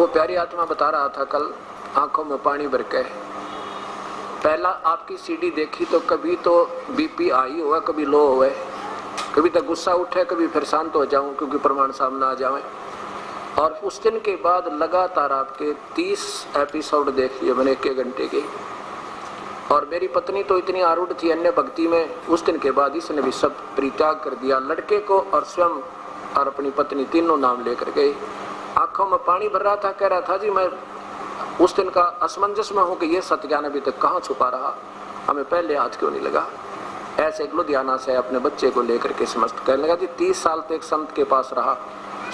प्यारी आत्मा बता रहा था कल, आंखों में पानी भर के, पहला आपकी सीडी देखी तो कभी तो बीपी हाई हुआ, कभी लो हुआ, कभी तो गुस्सा उठे, कभी फिर शांत हो जाऊं क्योंकि प्रमाण सामने आ जाए। और उस दिन के बाद लगातार आपके 30 एपिसोड देख लिए मैंने 1 घंटे के। और मेरी पत्नी तो इतनी आरूढ़ थी अन्य भक्ति में, उस दिन के बाद इसने भी सब परित्याग कर दिया, लड़के को और स्वयं और अपनी पत्नी तीनों नाम लेकर गए। आंखों में पानी भर रहा था, कह रहा था जी मैं उस दिन का असमंजस में हूं कि ये सत्य ज्ञान अभी तक कहाँ छुपा रहा, हमें पहले हाथ क्यों नहीं लगा। ऐसे एक लुधियाना से अपने बच्चे को लेकर के समस्त कहने लगा जी 30 साल तो एक संत के पास रहा,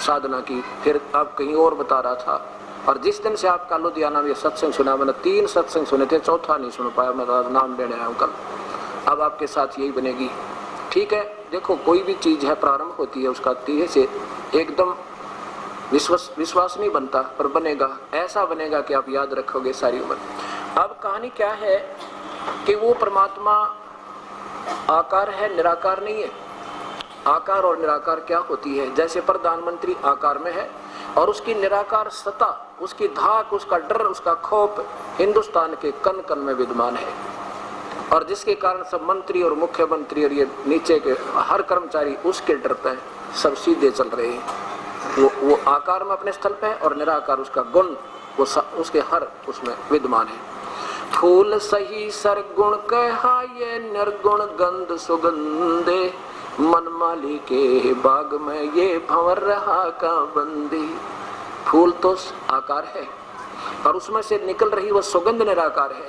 साधना की, फिर आप कहीं और बता रहा था। और जिस दिन से आपका लुधियाना में सत्संग सुना, मैंने 3 सत्संग सुने थे, चौथा नहीं सुन पाया, मैं नाम लेने आया हूँ कल। अब आपके साथ यही बनेगी, ठीक है। देखो कोई भी चीज है प्रारंभ होती है, उसका धीरे से एकदम विश्वास नहीं बनता, पर बनेगा, ऐसा बनेगा कि आप याद रखोगे सारी उम्र। अब कहानी क्या है कि वो परमात्मा आकार है, निराकार नहीं है। आकार और निराकार क्या होती है? जैसे प्रधानमंत्री आकार में है और उसकी निराकार सत्ता, उसकी धाक, उसका डर, उसका खौफ हिंदुस्तान के कण कण में विद्यमान है, और जिसके कारण सब मंत्री और मुख्यमंत्री और ये नीचे के हर कर्मचारी उसके डर पे सब सीधे चल रहे हैं। वो आकार में अपने स्थल पे है और निराकार उसका गुण वो उसके हर उसमें विद्यमान है। फूल सही सरगुण कहा ये निर्गुण गंध सुगंधे, मन माली के बाग में ये भंवर रहा का बंदी। फूल तो आकार है और उसमें से निकल रही वो सुगंध निराकार है।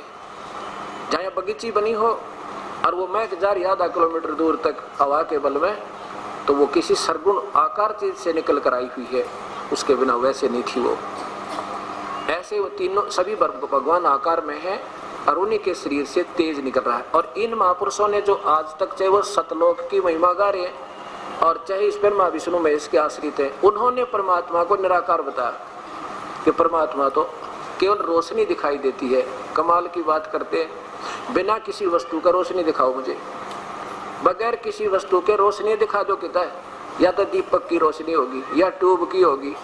जहाँ बगीची बनी हो और वो महक जा रही आधा किलोमीटर दूर तक हवा के बल में, तो वो किसी सरगुण आकार चीज से निकल कर आई हुई है, उसके बिना वैसे नहीं थी वो। ऐसे वो तीनों सभी भगवान आकार में है और उन्हीं के शरीर से तेज निकल रहा है। और इन महापुरुषों ने जो आज तक, चाहे वो सतलोक की महिमा गा रहे हैं और चाहे इस ब्रह्मा विष्णु महेश के आश्रित हैं, उन्होंने परमात्मा को निराकार बताया कि परमात्मा तो केवल रोशनी दिखाई देती है। कमाल की बात करते हैं, बिना किसी वस्तु का रोशनी दिखाओ मुझे, बगैर किसी वस्तु के रोशनी दिखा दो किता है, या तो दीपक की रोशनी होगी, या ट्यूब की होगी,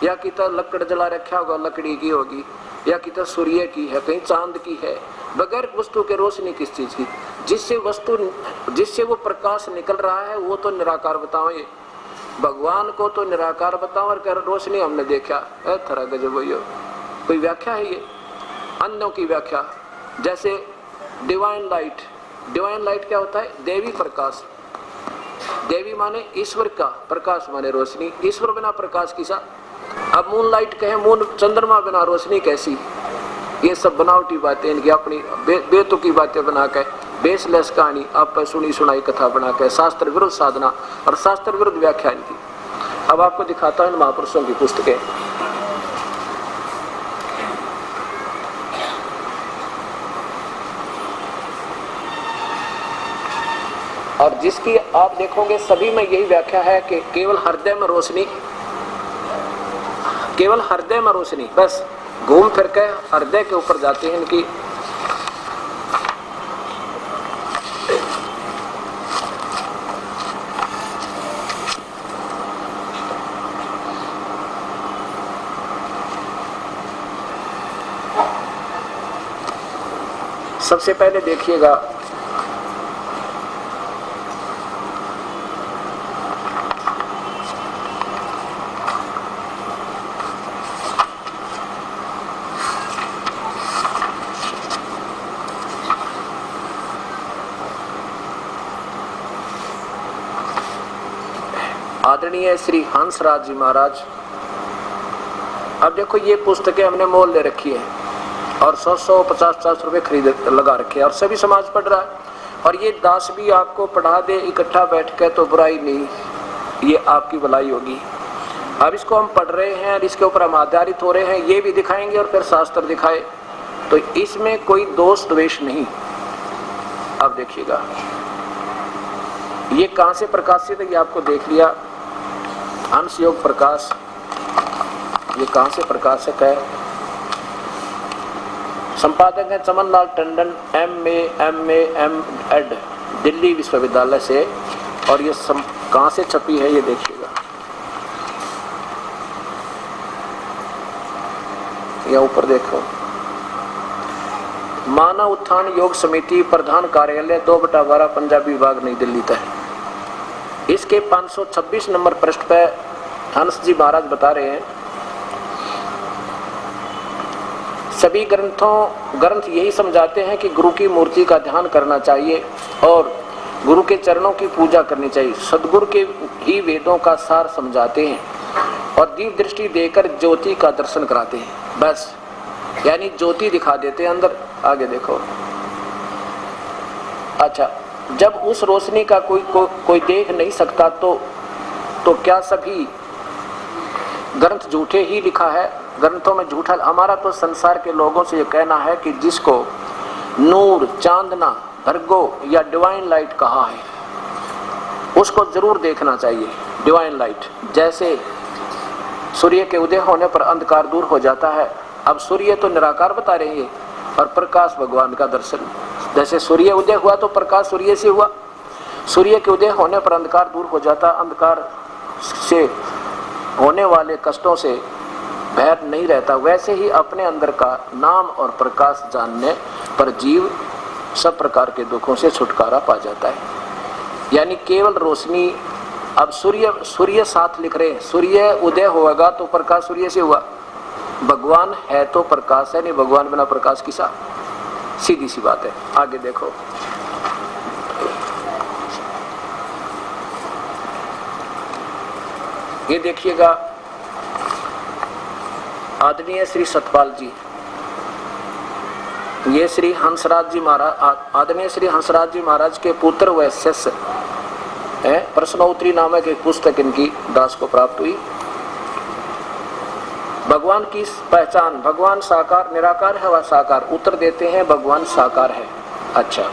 या किता लकड़ जला रखा होगा लकड़ी की होगी, या किता सूर्य की है, कहीं चांद की है। बगैर वस्तु के रोशनी किस चीज की? जिससे वो प्रकाश निकल रहा है वो तो निराकार बताओ। ये भगवान को तो निराकार बताओ और कह रोशनी हमने देखा, थरा गजब हो, कोई व्याख्या है ये? अन्यों की व्याख्या, जैसे डिवाइन लाइट। डिवाइन लाइट क्या होता है? देवी प्रकाश। देवी माने ईश्वर का, प्रकाश माने रोशनी। ईश्वर बिना प्रकाश किसा? अब मून लाइट कहे, मून चंद्रमा बिना रोशनी कैसी? ये सब बनावटी बातें, इनकी अपनी बेतुकी बातें बना के, बेसलेस कहानी आप सुनी सुनाई कथा बना के, शास्त्र विरुद्ध साधना और शास्त्र विरुद्ध व्याख्या इनकी। अब आपको दिखाता हूं इन महापुरुषों की पुस्तकें। और जिसकी आप देखोगे सभी में यही व्याख्या है कि केवल हृदय में रोशनी, केवल हृदय में रोशनी, बस घूम फिर के हृदय के ऊपर जाते हैं इनकी। सबसे पहले देखिएगा आदरणीय श्री हंसराज जी महाराज। अब देखो ये पुस्तकें हमने मोल ले रखी है और 100 50 रुपए खरीद लगा रखे हैं और सभी समाज पढ़ रहा है। और ये दास भी आपको पढ़ा दे इकट्ठा बैठ के तो बुराई नहीं, ये आपकी भलाई होगी। अब इसको हम पढ़ रहे हैं और इसके ऊपर हम आधारित हो रहे हैं, ये भी दिखाएंगे और फिर शास्त्र दिखाए, तो इसमें कोई दोष द्वेष नहीं। अब देखिएगा ये कहां से प्रकाशित है, ये आपको देख लिया। हंस योग प्रकाश, ये कहां से प्रकाशक है? संपादक है चमन लाल टंडन, MA, दिल्ली विश्वविद्यालय से। और ये कहां से छपी है ये देखिएगा। या ऊपर देखो, मानव उत्थान योग समिति प्रधान कार्यालय 2/12 पंजाबी विभाग नई दिल्ली तक। इसके 526 नंबर पृष्ठ पे हंस जी महाराज बता रहे हैं, सभी ग्रंथ यही समझाते हैं कि गुरु की मूर्ति का ध्यान करना चाहिए और गुरु के चरणों की पूजा करनी चाहिए। सदगुरु के ही वेदों का सार समझाते हैं और दिव्य दृष्टि देकर ज्योति का दर्शन कराते हैं। बस, यानी ज्योति दिखा देते हैं अंदर। आगे देखो, अच्छा, जब उस रोशनी का कोई देख नहीं सकता तो क्या सभी ग्रंथ झूठे ही लिखा है? ग्रंथों में झूठा। हमारा तो संसार के लोगों से ये कहना है कि जिसको नूर, चांदना, भर्गो या डिवाइन लाइट कहा है उसको जरूर देखना चाहिए। डिवाइन लाइट, जैसे सूर्य के उदय होने पर अंधकार दूर हो जाता है। अब सूर्य तो निराकार बता रहे हैं और प्रकाश भगवान का दर्शन। जैसे सूर्य उदय हुआ तो प्रकाश सूर्य से हुआ, सूर्य के उदय होने पर अंधकार दूर हो जाता, अंधकार से होने वाले कष्टों से भय नहीं रहता। वैसे ही अपने अंदर का नाम और प्रकाश जानने पर जीव सब प्रकार के दुखों से छुटकारा पा जाता है। यानी केवल रोशनी। अब सूर्य साथ लिख रहे हैं, सूर्य उदय होगा तो प्रकाश सूर्य से हुआ। भगवान है तो प्रकाश है, नहीं भगवान बिना प्रकाश किसा? सीधी सी बात है। आगे देखो, ये देखिएगा, आदरणीय श्री सतपाल जी, ये श्री हंसराज जी महाराज, आदरणीय श्री हंसराज जी महाराज के पुत्र व शिष्य है। प्रश्नोत्तरी नामक एक पुस्तक इनकी दास को प्राप्त हुई। भगवान की पहचान, भगवान साकार निराकार है व साकार? उत्तर देते हैं भगवान साकार है। अच्छा,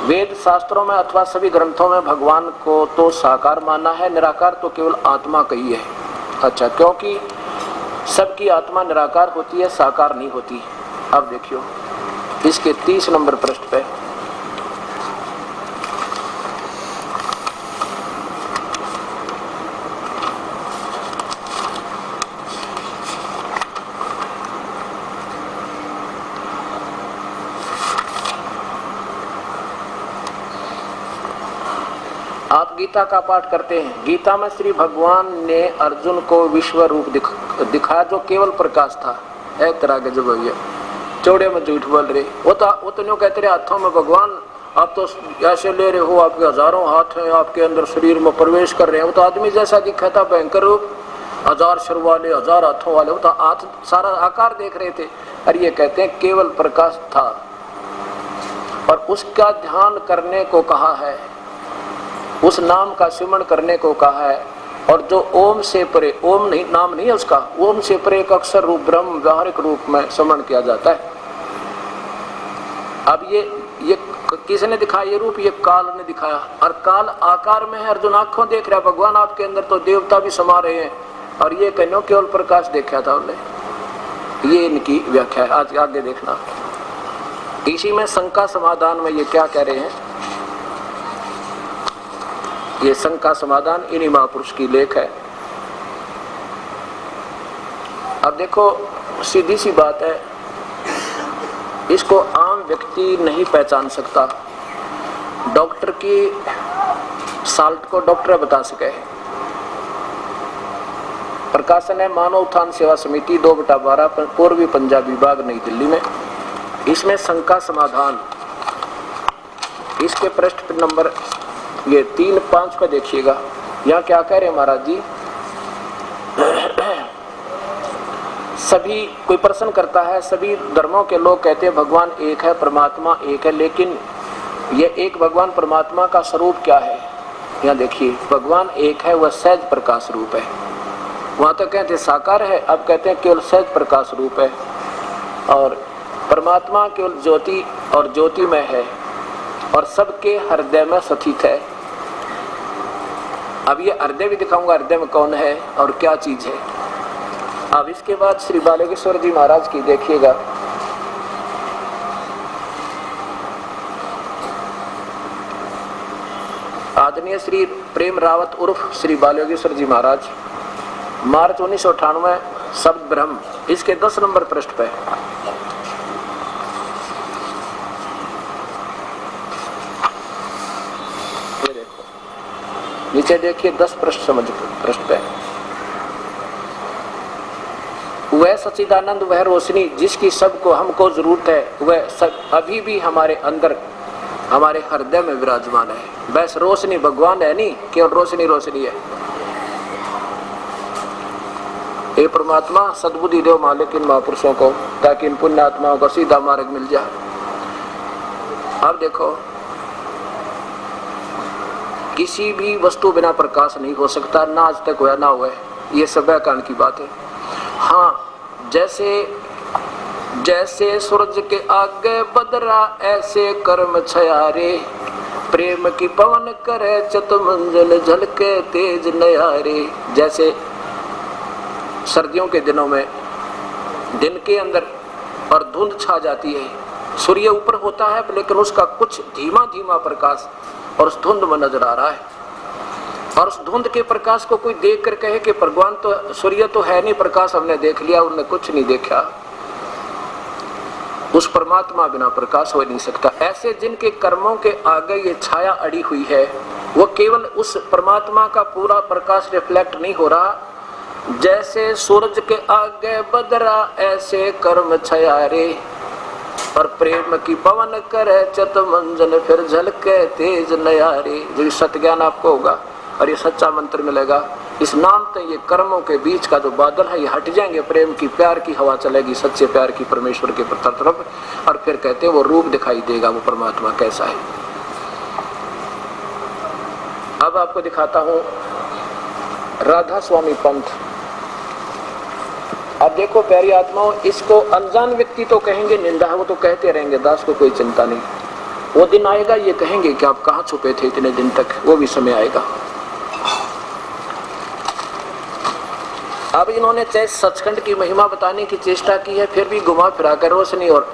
वेद शास्त्रों में अथवा सभी ग्रंथों में भगवान को तो साकार माना है, निराकार तो केवल आत्मा कही है। अच्छा, क्योंकि सबकी आत्मा निराकार होती है, साकार नहीं होती। अब देखियो इसके 30 नंबर पृष्ठ पे, आप गीता का पाठ करते हैं। गीता में श्री भगवान ने अर्जुन को विश्व रूप दिखाया जो केवल प्रकाश था। एक तरह के जब भैया चौड़े में झूठ बोल रहे, वो तो न्यू कहते रहे हाथों में भगवान, आप तो ऐसे ले रहे हो, आपके हजारों हाथ हैं, आपके अंदर शरीर में प्रवेश कर रहे हैं। वो तो आदमी जैसा दिखा था, भयंकर रूप, 1000 सिर वाले, 1000 हाथों वाले, वो तो हाथ सारा आकार देख रहे थे। और ये कहते हैं केवल प्रकाश था और उसका ध्यान करने को कहा है, उस नाम का सिमरण करने को कहा है। और जो ओम से परे, ओम नहीं नाम नहीं है उसका, ओम से परे एक अक्षर रूप ब्रह्म व्यावहारिक रूप में सिमरण किया जाता है। अब ये किसने दिखाया ये रूप? ये काल ने दिखाया। और काल आकार में है, अर्जुन आंखों देख रहा है, भगवान आपके अंदर तो देवता भी समा रहे हैं। और ये कहनो केवल प्रकाश देखा था उन्होंने। ये इनकी व्याख्या है। आज आगे देखना, इसी में शंका समाधान में ये क्या कह रहे हैं। ये शंका समाधान इन्हीं महापुरुष की लेख है। अब देखो, सीधी सी बात है, इसको आम व्यक्ति नहीं पहचान सकता। डॉक्टर की साल्ट को डॉक्टर बता सके। प्रकाशन है मानव उत्थान सेवा समिति 2/12 पूर्वी पंजाब विभाग नई दिल्ली में। इसमें शंका समाधान, इसके पृष्ठ नंबर ये 3-5 का देखिएगा। यहाँ क्या कह रहे हैं महाराज जी, सभी कोई प्रश्न करता है, सभी धर्मों के लोग कहते हैं भगवान एक है, परमात्मा एक है, लेकिन ये एक भगवान परमात्मा का स्वरूप क्या है? यहाँ देखिए, भगवान एक है, वह सहज प्रकाश रूप है। वहाँ तो कहते साकार है, अब कहते हैं केवल सहज प्रकाश रूप है। और परमात्मा केवल ज्योति और ज्योतिमय है और सबके हृदय में स्थित है। अब ये हृदय भी दिखाऊंगा, हृदय में कौन है और क्या चीज है। अब इसके बाद श्री बालकेश्वर जी महाराज की देखिएगा, आदरणीय श्री प्रेम रावत उर्फ श्री बालकेश्वर जी महाराज, मार्च 1998 शब्द ब्रह्म, इसके 10 नंबर पृष्ठ पे। ये देखो नीचे देखिए 10 पृष्ठ समझ पृष्ठ पे। वह सच्चिदानंद, वह रोशनी जिसकी सबको हमको जरूरत है, वह सब अभी भी हमारे अंदर, हमारे हृदय में विराजमान है। बस रोशनी भगवान है नहीं, केवल रोशनी रोशनी है। हे परमात्मा सद्बुद्धि दो मालिक इन महापुरुषों को, ताकि इन पुण्य आत्माओं को सीधा मार्ग मिल जाए। अब देखो किसी भी वस्तु बिना प्रकाश नहीं हो सकता, ना आज तक हुआ ना हुआ, ये सब व्याकरण की बात है। हाँ, जैसे सूरज के आगे बदरा, ऐसे कर्म छयारे, प्रेम की पवन करे चत मंजल, झलके तेज नयारे। जैसे सर्दियों के दिनों में दिन के अंदर और धुंध छा जाती है, सूर्य ऊपर होता है लेकिन उसका कुछ धीमा धीमा प्रकाश और उस धुंध में नजर आ रहा है, और उस धुंध के प्रकाश को कोई देख कर कहे कि भगवान तो, सूर्य तो है नहीं, प्रकाश हमने देख लिया, उन्होंने कुछ नहीं देखा। उस परमात्मा बिना प्रकाश हो नहीं सकता। ऐसे जिनके कर्मों के आगे ये छाया अड़ी हुई है, वो केवल उस परमात्मा का पूरा प्रकाश रिफ्लेक्ट नहीं हो रहा। जैसे सूरज के आगे बदरा, ऐसे कर्म छयारे, और प्रेम की पवन करे चत मंजन, फिर झलके तेज नयारे। जो सत्य ज्ञान आपको होगा और ये सच्चा मंत्र मिलेगा, इस नाम से ये कर्मों के बीच का जो बादल है ये हट जाएंगे, प्रेम की प्यार की हवा चलेगी, सच्चे प्यार की परमेश्वर के तरफ, और फिर कहते हैं वो रूप दिखाई देगा, वो परमात्मा कैसा है। अब आपको दिखाता हूं राधा स्वामी पंथ। अब देखो प्यारी आत्माओं, इसको अनजान व्यक्ति तो कहेंगे निंदा है, वो तो कहते रहेंगे, दास को कोई चिंता नहीं। वो दिन आएगा ये कहेंगे कि आप कहां छुपे थे इतने दिन तक, वो भी समय आएगा। अब इन्होंने चाहे सचखंड की महिमा बताने की चेष्टा की है, फिर भी घुमा फिरा कर रोशनी और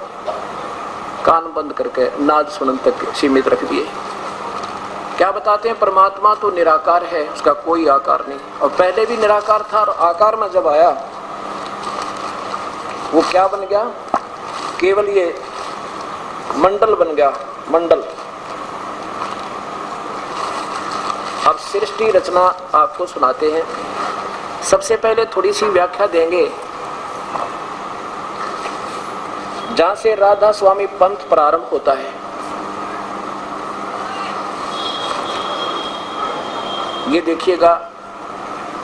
कान बंद करके नाद सुनन तक सीमित रख दिए। क्या बताते हैं? परमात्मा तो निराकार है, उसका कोई आकार नहीं, और पहले भी निराकार था, और आकार में जब आया वो क्या बन गया? केवल ये मंडल बन गया, मंडल। अब सृष्टि रचना आपको सुनाते हैं। सबसे पहले थोड़ी सी व्याख्या देंगे, जहां से राधा स्वामी पंथ प्रारंभ होता है। ये देखिएगा,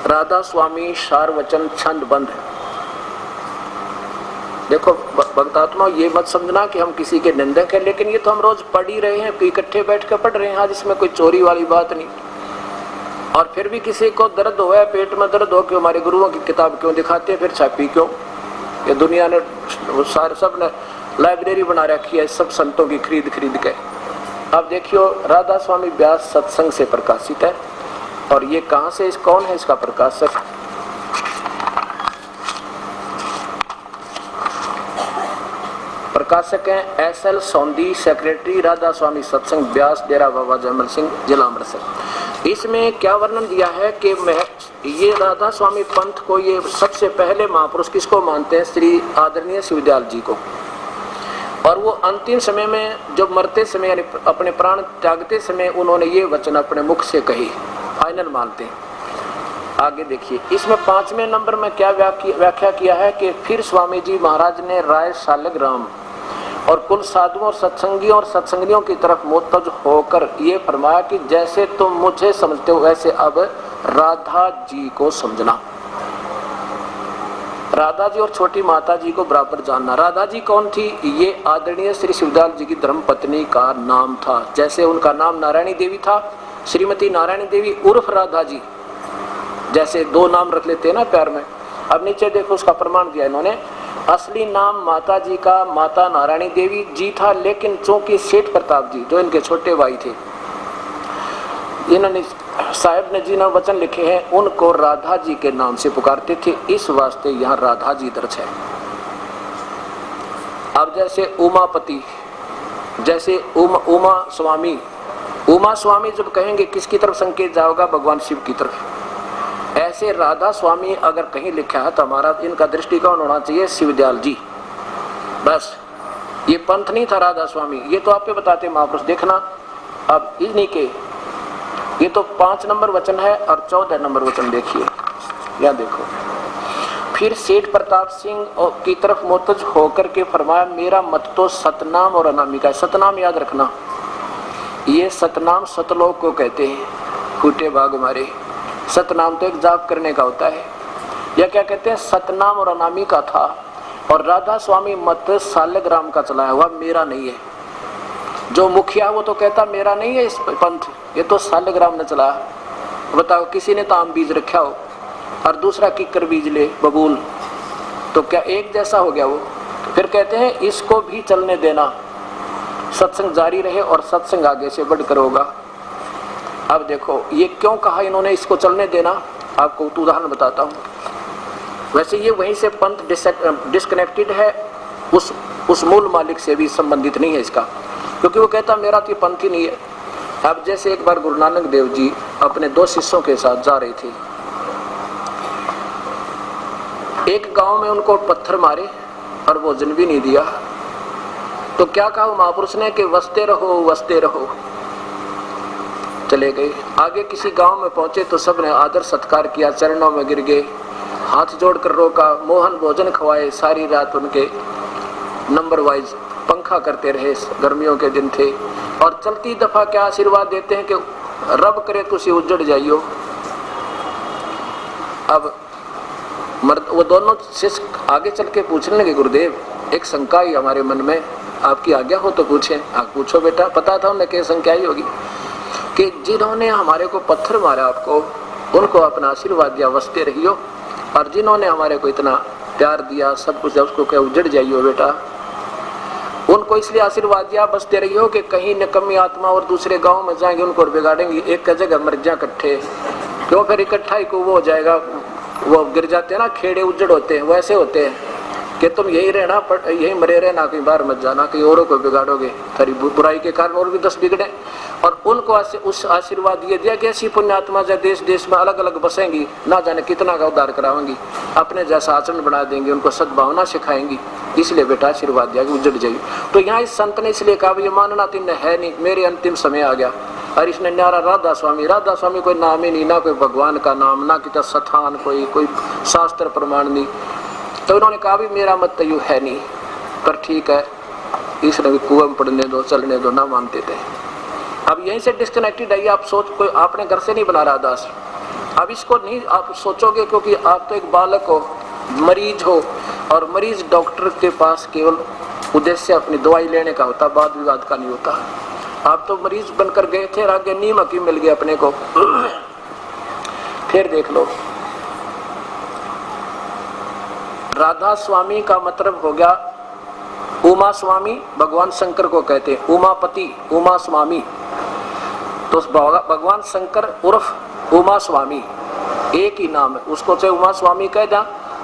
राधा स्वामी सार वचन छंद बंद है। देखो भक्तात्मा, ये मत समझना कि हम किसी के निंदक हैं, लेकिन ये तो हम रोज पढ़ ही रहे हैं, इकट्ठे बैठ कर पढ़ रहे हैं, आज इसमें कोई चोरी वाली बात नहीं। और फिर भी किसी को दर्द हो, पेट में दर्द हो कि हमारे गुरुओं की किताब क्यों दिखाते हैं, फिर छापी क्यों? ये दुनिया ने सारे सब ने लाइब्रेरी बना रखी है सब संतों की खरीद खरीद के। अब देखियो, राधा स्वामी व्यास सत्संग से प्रकाशित है, और ये कहां से, कौन है इसका प्रकाशक? प्रकाशक हैं SL सौंदी, सेक्रेटरी राधा स्वामी सत्संग व्यास, डेरा बाबा जयमल सिंह, जिला अमृतसर। इसमें क्या वर्णन दिया है कि मैं ये राधा स्वामी पंथ को, ये सबसे पहले महापुरुष किसको मानते हैं? श्री आदरणीय शिवदयाल जी को। और वो अंतिम समय में, जब मरते समय यानी अपने प्राण त्यागते समय, उन्होंने ये वचन अपने मुख से कही, फाइनल मानते हैं। आगे देखिए, इसमें 5वें नंबर में क्या व्याख्या किया है कि फिर स्वामी जी महाराज ने राय शालिग्राम और कुल साधुओं और सत्संगियों और सत्संगियों की तरफ मुतवज्जो होकर ये फरमाया कि जैसे तुम मुझे समझते हो वैसे अब राधा जी को समझना। राधा जी और छोटी माता जी को बराबर जानना। राधा जी कौन थी? ये आदरणीय श्री शिवदयाल जी की धर्मपत्नी का नाम था। जैसे उनका नाम नारायणी देवी था, श्रीमती नारायणी देवी उर्फ राधा जी, जैसे 2 नाम रख लेते हैं ना प्यार में। अब नीचे देखो उसका प्रमाण दिया इन्होंने। असली नाम माता जी का माता नारायणी देवी जी था, लेकिन चूंकि सेठ प्रताप जी जो इनके छोटे भाई थे, इन्होंने साहेब ने जी ने वचन लिखे हैं, उनको राधा जी के नाम से पुकारते थे, इस वास्ते यहाँ राधा जी दर्ज है। अब जैसे उमापति, जैसे उमा स्वामी, उमा स्वामी जब कहेंगे किसकी तरफ संकेत जाओगा? भगवान शिव की तरफ। ऐसे राधा स्वामी अगर कहीं लिखा है तो हमारा इनका दृष्टिकोण होना चाहिए शिवदयाल जी, बस। ये पंथ नहीं था राधा स्वामी, ये तो आप पे बताते महापुरुष। देखना अब इन्हीं के, ये तो 5 नंबर वचन है और 14 नंबर वचन देखिए, या देखो। फिर सेठ प्रताप सिंह की तरफ मुतज होकर के फरमाया, मेरा मत तो सतनाम और अनामिका है। सतनाम याद रखना, ये सतनाम सतलोक को कहते हैं, फूटे भाग हमारे। सतनाम तो एक जाप करने का होता है, या क्या कहते हैं, सतनाम और अनामिका था। और राधा स्वामी मत सालग्राम का चलाया हुआ, मेरा नहीं है। जो मुखिया वो तो कहता मेरा नहीं है इस पंथ, ये तो सालग्राम ने चलाया। बताओ, किसी ने तो आम बीज रखा हो और दूसरा किकर बीज ले बबूल, तो क्या एक जैसा हो गया वो? तो फिर कहते हैं इसको भी चलने देना, सत्संग जारी रहे और सत्संग आगे से बढ़कर होगा। अब देखो ये क्यों कहा इन्होंने इसको चलने देना, आपको उदाहरण बताता हूँ। वैसे ये वहीं से पंथ डिस्कनेक्टेड है, उस मूल मालिक से भी संबंधित नहीं है इसका, क्योंकि वो कहता मेरा तो पंथ ही नहीं है। अब जैसे एक बार गुरु नानक देव जी अपने 2 शिष्यों के साथ जा रहे थे, एक गांव में उनको पत्थर मारे और भोजन भी नहीं दिया। तो क्या कहा महापुरुष ने कि वसते रहो वसते रहो। चले गए। आगे किसी गांव में पहुंचे तो सबने आदर सत्कार किया, चरणों में गिर गए, हाथ जोड़कर रोका, मोहन भोजन खवाए। सारी रात उनके नंबर वाइज पंखा करते रहे, गर्मियों के दिन थे। और चलती दफा क्या आशीर्वाद देते हैं कि रब करे तुसी उजड़ जाइयो। अब वो दोनों शिष्य आगे चल के पूछने लगे, गुरुदेव एक शंका ही हमारे मन में, आपकी आज्ञा हो तो पूछें। आप पूछो बेटा। पता था उन्हें कि शंका ही होगी कि जिन्होंने हमारे को पत्थर मारा आपको, उनको अपना आशीर्वाद दिया वसते रहियो, और जिन्होंने हमारे को इतना प्यार दिया सब कुछ, उसको क्या उजड़ जाइयो बेटा। उनको इसलिए आशीर्वाद दिया बसते रहियो कि कहीं निकम्मी आत्मा और दूसरे गांव में जाएंगे उनको और बिगाड़ेंगे, एक जगह मर जा इकट्ठे, क्यों फिर इकट्ठा ही को वो हो जाएगा, वो गिर जाते हैं ना, खेड़े उजड़ होते हैं, वैसे होते हैं कि तुम यही रहना, यही मरे रहना, कहीं बाहर मत जाना, कहीं औरों को बिगाड़ोगे, तेरी बुराई के कारण और भी 10 बिगड़े। और उनको उस आशीर्वाद ये दिया कि ऐसी पुण्यात्मा जो देश देश में अलग अलग बसेंगी, ना जाने कितना का उद्धार करावेंगी, अपने जैसा आचरण बना देंगे, उनको सद्भावना सिखाएंगी। इसलिए बेटा आशीर्वाद दिया कि उजड़ जाइए। तो यहाँ इस संत ने इसलिए कहा ये मानना तीन है नहीं, मेरे अंतिम समय आ गया। और इसने न्यारा राधा स्वामी कोई नाम ही नहीं, ना कोई भगवान का नाम, ना कितना स्थान, कोई शास्त्र प्रमाण नहीं। तो उन्होंने कहा भी मेरा मत तो है नहीं, पर ठीक है इसने भी कुएं में पढ़ने दो, चलने दो, ना मानते थे। अब यहीं से डिस्कनेक्टेड है। आप सोच, कोई आपने घर से नहीं बना रहा दास, अब इसको नहीं आप सोचोगे, क्योंकि आप तो एक बालक हो, मरीज हो, और मरीज डॉक्टर के पास केवल उद्देश्य अपनी दवाई लेने का होता, वाद विवाद का नहीं होता। आप तो मरीज बनकर गए थे, आगे नीम हकीम मिल गया अपने को। फिर देख लो, राधा स्वामी का मतलब हो गया उमा स्वामी, भगवान शंकर को कहते हैं उमापति, उमा स्वामी। तो भगवान शंकर उर्फ उमा स्वामी एक ही नाम है, उसको चाहे उमा स्वामी कह जा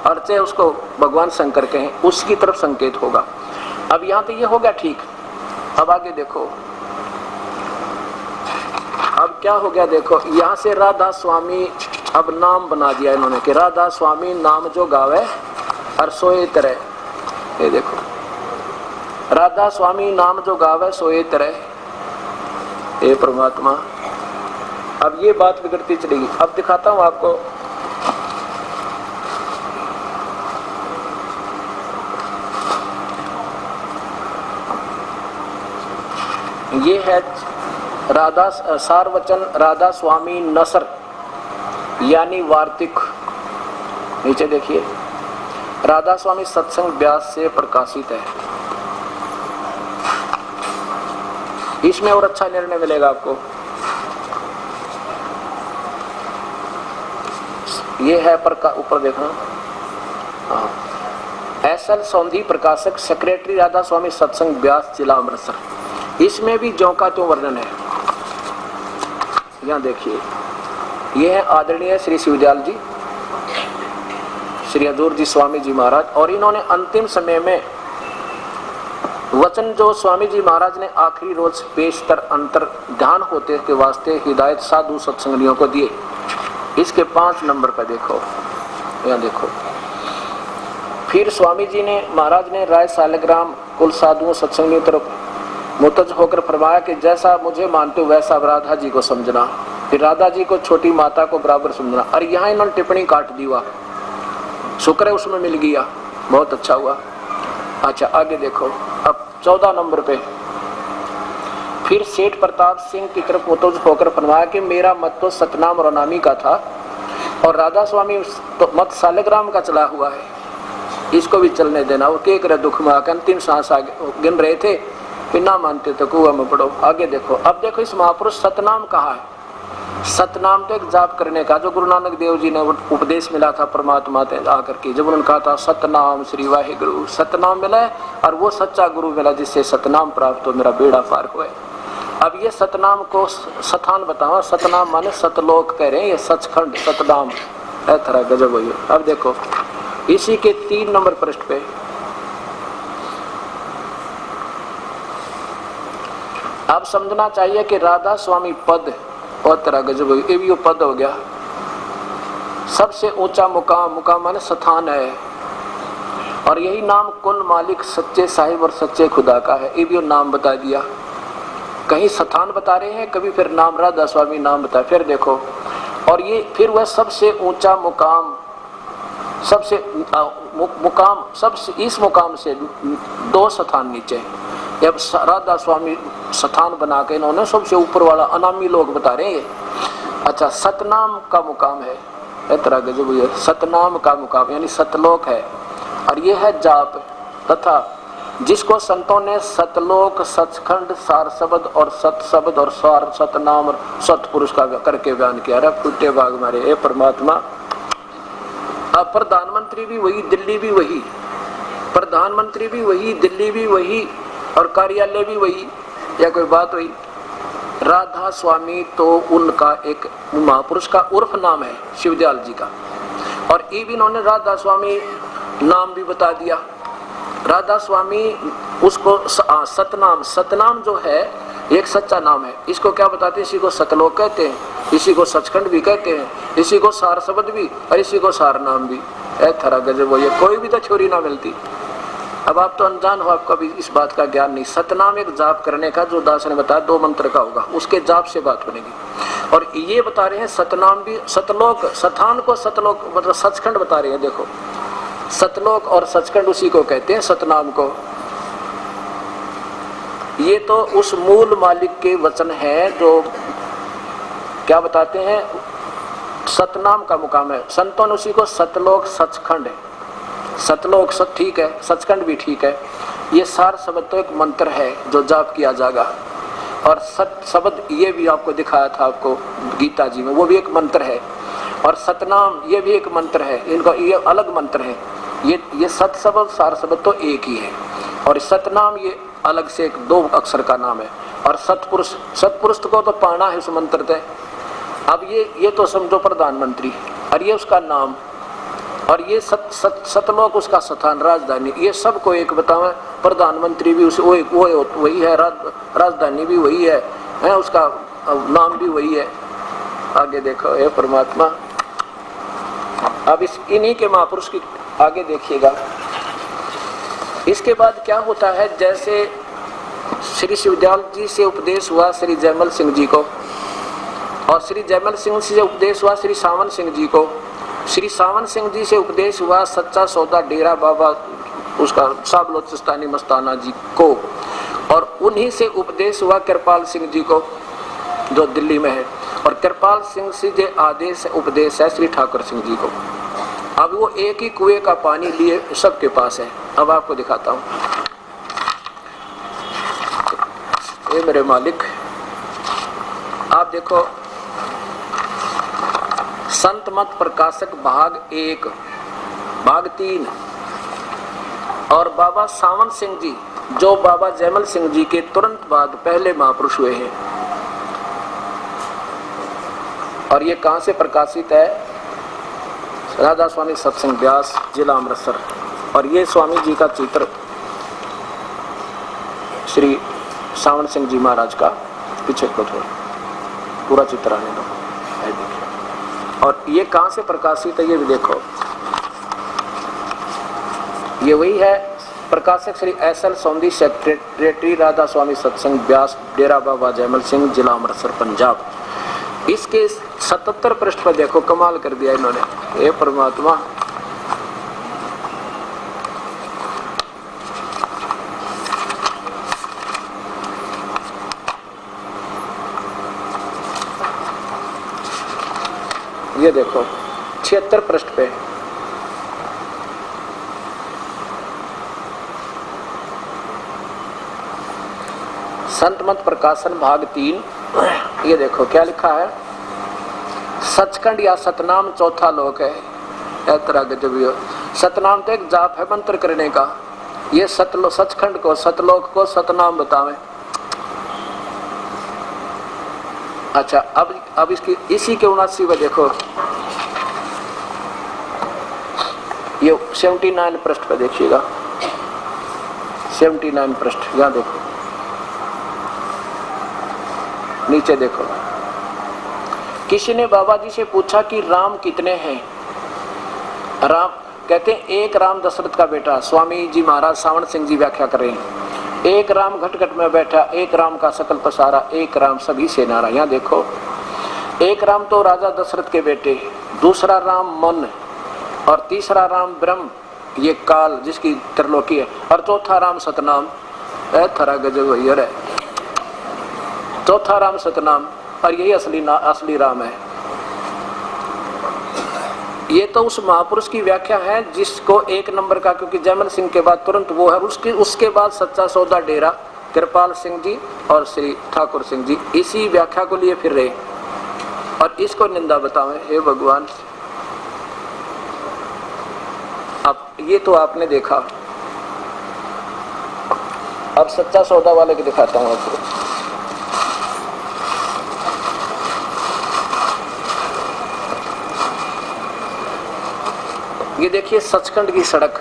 और चाहे उसको भगवान शंकर कहें, उसकी तरफ संकेत होगा। अब यहाँ तो ये हो गया ठीक। अब आगे देखो, अब क्या हो गया देखो, यहाँ से राधा स्वामी अब नाम बना दिया इन्होंने कि राधा स्वामी नाम जो गावे और सोए तरह। ये देखो, राधा स्वामी नाम जो गावे सोए तरह, हे परमात्मा। अब ये बात बिगड़ती चलेगी। अब दिखाता हूं आपको, ये है राधा सारवचन राधा स्वामी नसर यानी वार्तिक। नीचे देखिए, राधा स्वामी सत्संग व्यास से प्रकाशित है। इसमें और अच्छा निर्णय मिलेगा आपको। ये है ऊपर देखना, एसएल सौंधी प्रकाशक, सेक्रेटरी राधा स्वामी सत्संग व्यास जिला अमृतसर। इसमें भी ज्यों का त्यों वर्णन है। यहाँ देखिए, ये है आदरणीय श्री शिवदयाल जी, श्री हजूर जी स्वामी जी महाराज। और इन्होंने अंतिम समय में वचन जो स्वामी जी महाराज ने आखिरी रोज पेशतर अंतर ध्यान होते के वास्ते हिदायत साधु सत्संगियों को दिए। इसके 5 नंबर पर देखो, यहाँ देखो। फिर स्वामी जी ने, महाराज ने राय सालग्राम कुल साधुओं सत्संगियों तरफ मुतज होकर फरमाया कि जैसा मुझे मानते हो वैसा राधा जी को समझना, फिर राधा जी को छोटी माता को बराबर समझना। और यहाँ इन्होंने टिप्पणी काट दी, हुआ शुक्र है उसमें मिल गया, बहुत अच्छा हुआ। अच्छा आगे देखो, अब 14 नंबर पे फिर सेठ प्रताप सिंह की तरफ मुतवज्जो होकर फरमाया कि मेरा मत तो सतनाम और अनामी का था और राधा स्वामी तो मत सालग्राम का चला हुआ है, इसको भी चलने देना। वो के करे दुख में आकर अंतिम सांस आगे गिन रहे थे, फिर ना मानते तो कुआं में पड़ो। आगे देखो, अब देखो इस महापुरुष सतनाम कहा है। सतनाम तो एक जाप करने का, जो गुरु नानक देव जी ने उपदेश मिला था परमात्मा से आकर के, जब उन्होंने कहा था सतनाम श्री वाहिगुरु, सतनाम मिला है और वो सच्चा गुरु मिला जिससे सतनाम प्राप्त हो, मेरा बेड़ा पार हुआ। अब ये सतनाम को स्थान बताओ, सतनाम माने सतलोक कह रहे हैं, ये सचखंड सतनाम है, थरा गजब हुई। अब देखो इसी के 3 नंबर पृष्ठ पे अब समझना चाहिए कि राधा स्वामी पद और तरह गजब हुई, ये भी वो पद हो गया। सबसे ऊंचा मुकाम, मुकाम माने स्थान है, और यही नाम कुल मालिक सच्चे साहिब और सच्चे खुदा का है, ये भी वो नाम बता दिया। कहीं स्थान बता रहे हैं, कभी फिर नाम राधा स्वामी नाम बताया। फिर देखो, और ये फिर वह सबसे ऊंचा मुकाम, सबसे मुकाम, सबसे इस मुकाम से 2 स्थान नीचे। जब राधा स्वामी स्थान बना के इन्होंने सबसे ऊपर वाला अनामी लोग बता रहे हैं। अच्छा, सतनाम का मुकाम है, इतना गजब है, सतनाम का मुकाम यानी सतलोक है, और ये है जाप तथा जिसको संतों ने सतलोक, सचखंड, सार शब्द और सत शब्द और सार सतनाम और सतपुरुष का करके बयान किया। अरे फूटे बाग मारे, ए परमात्मा। अब प्रधानमंत्री भी वही, दिल्ली भी वही, प्रधानमंत्री भी वही, दिल्ली भी वही, और कार्यालय भी वही, या कोई बात हुई। राधा स्वामी तो उनका एक महापुरुष का उर्फ नाम है, शिवदयाल जी का, और ये भी इन्होंने राधा स्वामी नाम भी बता दिया। राधा स्वामी उसको सतनाम, सतनाम जो है एक सच्चा नाम है, इसको क्या बताते हैं, इसी को सतलोक कहते हैं, इसी को सचखंड भी कहते हैं, इसी को सार शब्द भी और इसी को सार नाम भी। थरा गजब वो, ये कोई भी तो छोरी ना मिलती। अब आप तो अनजान हो, आपका भी इस बात का ज्ञान नहीं। सतनाम एक जाप करने का, जो दास ने बताया 2 मंत्र का होगा, उसके जाप से बात बनेगी। और ये बता रहे हैं सतनाम भी, सतलोक, स्थान को सतलोक मतलब सचखंड बता रहे हैं। देखो सतलोक और सचखंड उसी को कहते हैं, सतनाम को। ये तो उस मूल मालिक के वचन है जो क्या बताते हैं, सतनाम का मुकाम है। संतों ने उसी को सतलोक सचखंड है, सतलोक सत ठीक है, सचखंड भी ठीक है। ये सार शब्द तो एक मंत्र है जो जाप किया जाएगा, और सत शब्द ये भी आपको दिखाया था आपको गीता जी में, वो भी एक मंत्र है, और सतनाम ये भी एक मंत्र है, इनका ये अलग मंत्र है। ये सत शब्द सार शब्द तो एक ही है, और सतनाम ये अलग से एक 2 अक्षर का नाम है। और सतपुरुष, सतपुरुष को तो पाना है उस मंत्र से। अब ये तो समझो प्रधानमंत्री, और ये उसका नाम, और ये सतलोक उसका स्थान, राजधानी, ये सबको एक बतावे। प्रधानमंत्री भी वही है, राजधानी भी वही है, उसका नाम भी वही है। आगे देखो हे परमात्मा। अब इन्हीं के महापुरुष की आगे देखिएगा। इसके बाद क्या होता है, जैसे श्री शिवदयाल जी से उपदेश हुआ श्री जयमल सिंह जी को, और श्री जयमल सिंह से उपदेश हुआ श्री सावन सिंह जी को, श्री सावन सिंह जी से उपदेश हुआ सच्चा सौदा डेरा बाबा उसका साहब बलोचिस्तानी मस्ताना जी को, और उन्हीं से उपदेश हुआ कृपाल सिंह जी को जो दिल्ली में है, और कृपाल सिंह से जो आदेश उपदेश है श्री ठाकुर सिंह जी को। अब वो एक ही कुएं का पानी लिए सबके पास है। अब आपको दिखाता हूँ, ये मेरे मालिक, आप देखो संत मत प्रकाशक भाग 1 भाग 3, और बाबा सावन सिंह जी जो बाबा जयमल सिंह जी के तुरंत बाद पहले महापुरुष हुए हैं। और ये कहां से प्रकाशित है, राधा स्वामी सत्संग व्यास, जिला अमृतसर। और ये स्वामी जी का चित्र श्री सावन सिंह जी महाराज का, पीछे को थोड़ा पूरा चित्र आने दो, देखिए। और ये कहां से प्रकाशित है ये भी देखो, ये वही है, प्रकाशक श्री एस.एल. सोंधी, सेक्रेटरी राधा स्वामी सत्संग व्यास, डेरा बाबा जयमल सिंह, जिला अमृतसर, पंजाब। इसके 77 पृष्ठ पर देखो, कमाल कर दिया इन्होंने, हे परमात्मा। ये देखो 76 पृष्ठ पे, संत मत प्रकाशन भाग 3, ये देखो क्या लिखा है, सचखंड या सतनाम चौथा लोक है। तरह गजब, सतनाम तो एक जाप है मंत्र करने का, ये सचखंड को, सतलोक को सतनाम बतावे। अच्छा, अब इसकी इसी के 79 देखो, ये 79 पृष्ठ पे देखिएगा, 79 पृष्ठ, यहां देखो, नीचे देखो। किसी ने बाबा जी से पूछा कि राम कितने हैं? राम कहते हैं एक राम दशरथ का बेटा। स्वामी जी महाराज सावण सिंह जी व्याख्या कर रहे हैं, एक राम घट घट में बैठा, एक राम का सकल पसारा, एक राम सभी से नारा। यहाँ देखो, एक राम तो राजा दशरथ के बेटे, दूसरा राम मन, और तीसरा राम ब्रह्म, ये काल जिसकी त्रिलोकी है, और चौथा राम सतनाम। थरा गजब है, चौथा राम सतनाम, और यही असली राम है। ये तो उस महापुरुष की व्याख्या है जिसको एक नंबर का, क्योंकि जयमल सिंह के बाद तुरंत वो है, उसके बाद सच्चा सौदा डेरा कृपाल सिंह जी और श्री ठाकुर सिंह जी इसी व्याख्या को लिए फिर रहे, और इसको निंदा बतावे। हे भगवान, अब ये तो आपने देखा, अब सच्चा सौदा वाले को दिखाता हूं आपको। ये देखिए सचखंड की सड़क,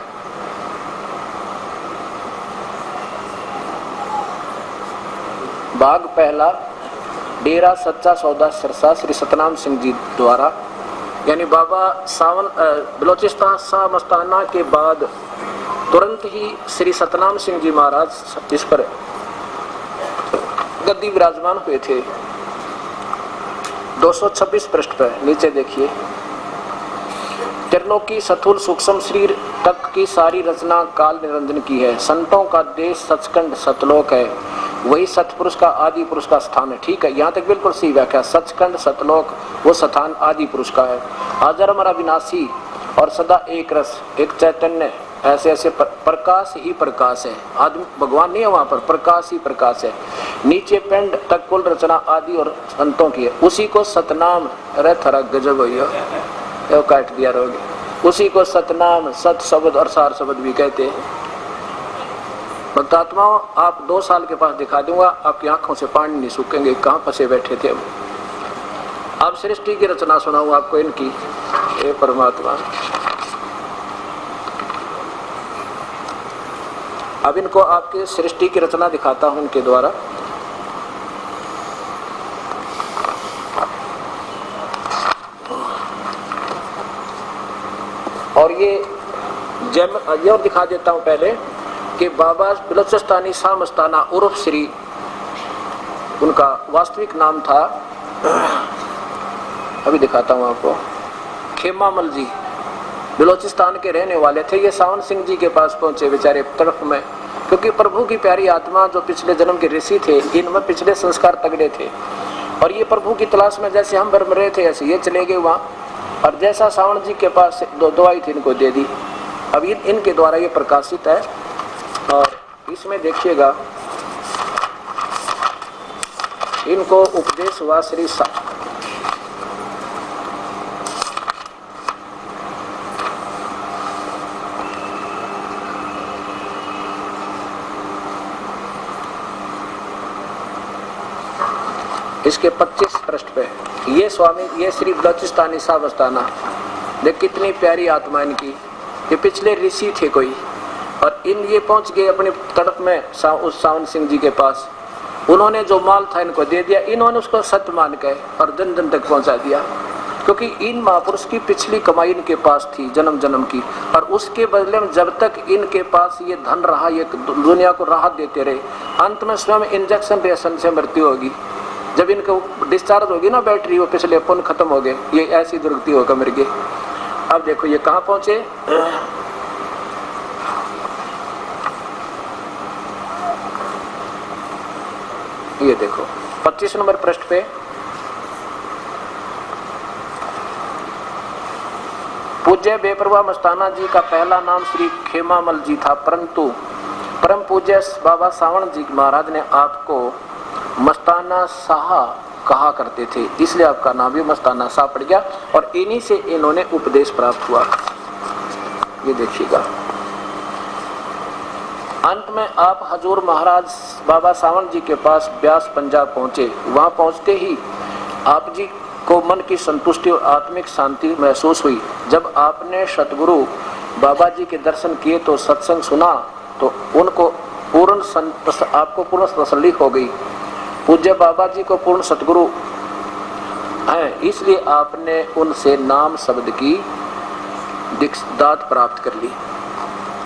भाग पहला, डेरा सच्चा सौदा सिरसा, श्री सतनाम सिंह जी द्वारा, यानी बाबा सावन बलोचिस्तान शाह मस्ताना के बाद तुरंत ही श्री सतनाम सिंह जी महाराज इस पर गद्दी विराजमान हुए थे। 226 पृष्ठ पर नीचे देखिए, त्रिलोकी सथुल सूक्ष्म शरीर तक की सारी रचना काल निरंजन की है। संतों का देश सचखंड सतलोक है, वही सतपुरुष का आदि पुरुष का स्थान है। ठीक है, यहाँ तक बिल्कुल सही व्याख्या। सचखंड सतलोक वो स्थान आदि पुरुष का है। अजर अविनाशी और सदा एक रस, एक चैतन्य, ऐसे ऐसे प्रकाश ही प्रकाश है। आदमी भगवान नहीं है वहां पर, प्रकाश ही प्रकाश है। नीचे पिंड तक कुल रचना आदि और संतों की है, उसी को सतनाम, अरे थरा गजब भैया, तो काट दिया रोगे, उसी को सतनाम, सत शब्द और सार शब्द भी कहते हैं। भक्तात्माओं, आप 2 साल के पास दिखा दूंगा, आपकी आंखों से पानी नहीं सूखेंगे, कहाँ फंसे बैठे थे। अब सृष्टि की रचना सुनाऊं आपको इनकी। हे परमात्मा, अब इनको आपके सृष्टि की रचना दिखाता हूं उनके द्वारा। और ये और दिखा देता हूं पहले कि बाबा बलोचिस्तानी शाह मस्ताना उर्फ श्री, उनका वास्तविक नाम था, अभी दिखाता हूं आपको, खेमामल जी बलोचिस्तान के रहने वाले थे। ये सावन सिंह जी के पास पहुंचे बेचारे तड़फ में, क्योंकि प्रभु की प्यारी आत्मा जो पिछले जन्म के ऋषि थे, इनमें पिछले संस्कार तगड़े थे, और ये प्रभु की तलाश में जैसे हम भ्रम रहे थे ऐसे ये चले गए वहाँ, और जैसा सावन जी के पास दवाई थी इनको दे दी। अब इनके द्वारा ये प्रकाशित है, और इसमें देखिएगा इनको उपदेश हुआ श्री इसके 25 पृष्ठ पे ये स्वामी, ये श्री बलोचिस्तानी शाह मस्ताना, देख कितनी प्यारी आत्मा इनकी। ये पिछले ऋषि थे कोई, और ये पहुंच गए अपनी तड़प में उस सावन सिंह जी के पास। उन्होंने जो माल था इनको दे दिया, इन्होंने उसको सत्य मान के और जन जन तक पहुंचा दिया। क्योंकि इन महापुरुष की पिछली कमाई इनके पास थी जन्म जन्म की, और उसके बदले में जब तक इनके पास ये धन रहा, ये दुनिया को राहत देते रहे, अंत में स्वयं इंजेक्शन रिएक्शन से मृत्यु होगी। जब इनको डिस्चार्ज होगी ना बैटरी, वो पिछले पुण्य खत्म हो गए, ये ऐसी दुर्गति होकर मर गए। अब देखो ये कहाँ पहुंचे, ये देखो 25 नंबर पृष्ठ पे, पूज्य बेपरवाह मस्ताना जी का पहला नाम श्री खेमामल जी था, परंतु परम पूज्य बाबा सावण जी महाराज ने आपको मस्ताना शाह कहा करते थे, इसलिए आपका नाम भी मस्ताना शाह पड़ गया, और इन्हीं से इन्होंने उपदेश प्राप्त हुआ। ये देखिएगा, अंत में आप हजूर महाराज बाबा सावण जी के पास ब्यास पंजाब पहुंचे। वहां पहुंचते ही आप जी को मन की संतुष्टि और आत्मिक शांति महसूस हुई। जब आपने सतगुरु बाबा जी के दर्शन किए तो सत्संग सुना तो उनको आपको पूर्ण तसल्ली हो गई। पूज्य बाबा जी को पूर्ण सतगुरु हैं, इसलिए आपने उनसे नाम शब्द की दात प्राप्त कर ली।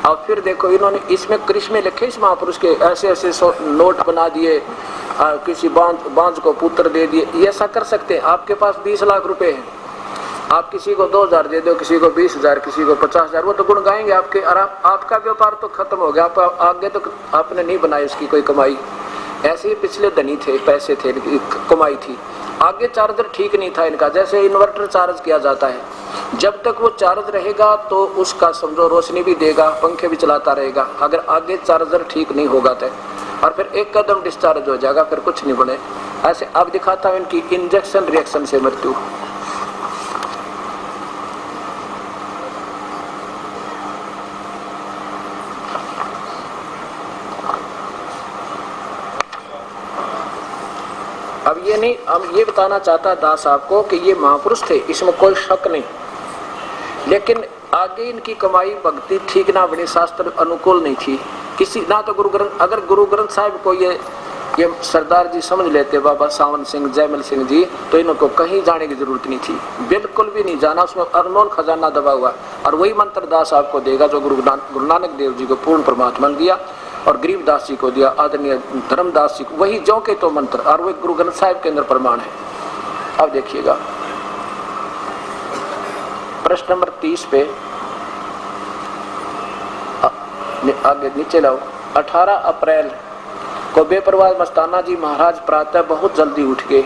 और फिर देखो इन्होंने इसमें करिश्मे लिखे इस महापुरुष के, ऐसे ऐसे नोट बना दिए, किसी बांझ को पुत्र दे दिए। ये ऐसा कर सकते हैं, आपके पास 20 लाख रुपए हैं, आप किसी को 2000 दे दो, किसी को 20,000, किसी को 50,000, वो तो गुण गाएंगे आपके, और आपका व्यापार तो खत्म हो गया, आप आगे तो आपने नहीं बनाई इसकी कोई कमाई। ऐसे ही पिछले धनी थे, पैसे थे, कमाई थी, आगे चार्जर ठीक नहीं था इनका। जैसे इन्वर्टर चार्ज किया जाता है, जब तक वो चार्ज रहेगा तो उसका समझो रोशनी भी देगा, पंखे भी चलाता रहेगा, अगर आगे चार्जर ठीक नहीं होगा तो, और फिर एक कदम डिस्चार्ज हो जाएगा, फिर कुछ नहीं बने। ऐसे अब दिखाता हूं इनकी इंजेक्शन रिएक्शन से मृत्यु। अब ये नहीं, अब ये बताना चाहता दास आपको कि ये महापुरुष थे, इसमें कोई शक नहीं, लेकिन आगे इनकी कमाई भक्ति ठीक ना बनी, शास्त्र अनुकूल नहीं थी किसी ना। तो गुरु ग्रंथ, अगर गुरु ग्रंथ साहिब को ये सरदार जी समझ लेते, बाबा सावन सिंह, जयमल सिंह जी, तो इनको कहीं जाने की जरूरत नहीं थी, बिल्कुल भी नहीं जाना। उसमें अनमोल खजाना दबा हुआ, और वही मंत्र दास आपको देगा जो गुरु नानक देव जी को पूर्ण परमात्मा ने दिया, और गरीबदास जी को दिया, आदरणीय धर्मदास जी को, वही जो के तो मंत्र, और वही गुरु ग्रंथ साहिब के अंदर प्रमाण है। अब देखिएगा प्रश्न नंबर 30 पे, आगे नीचे लाओ। 18 अप्रैल को बेपरवाह मस्ताना जी महाराज प्रातः बहुत जल्दी उठ गए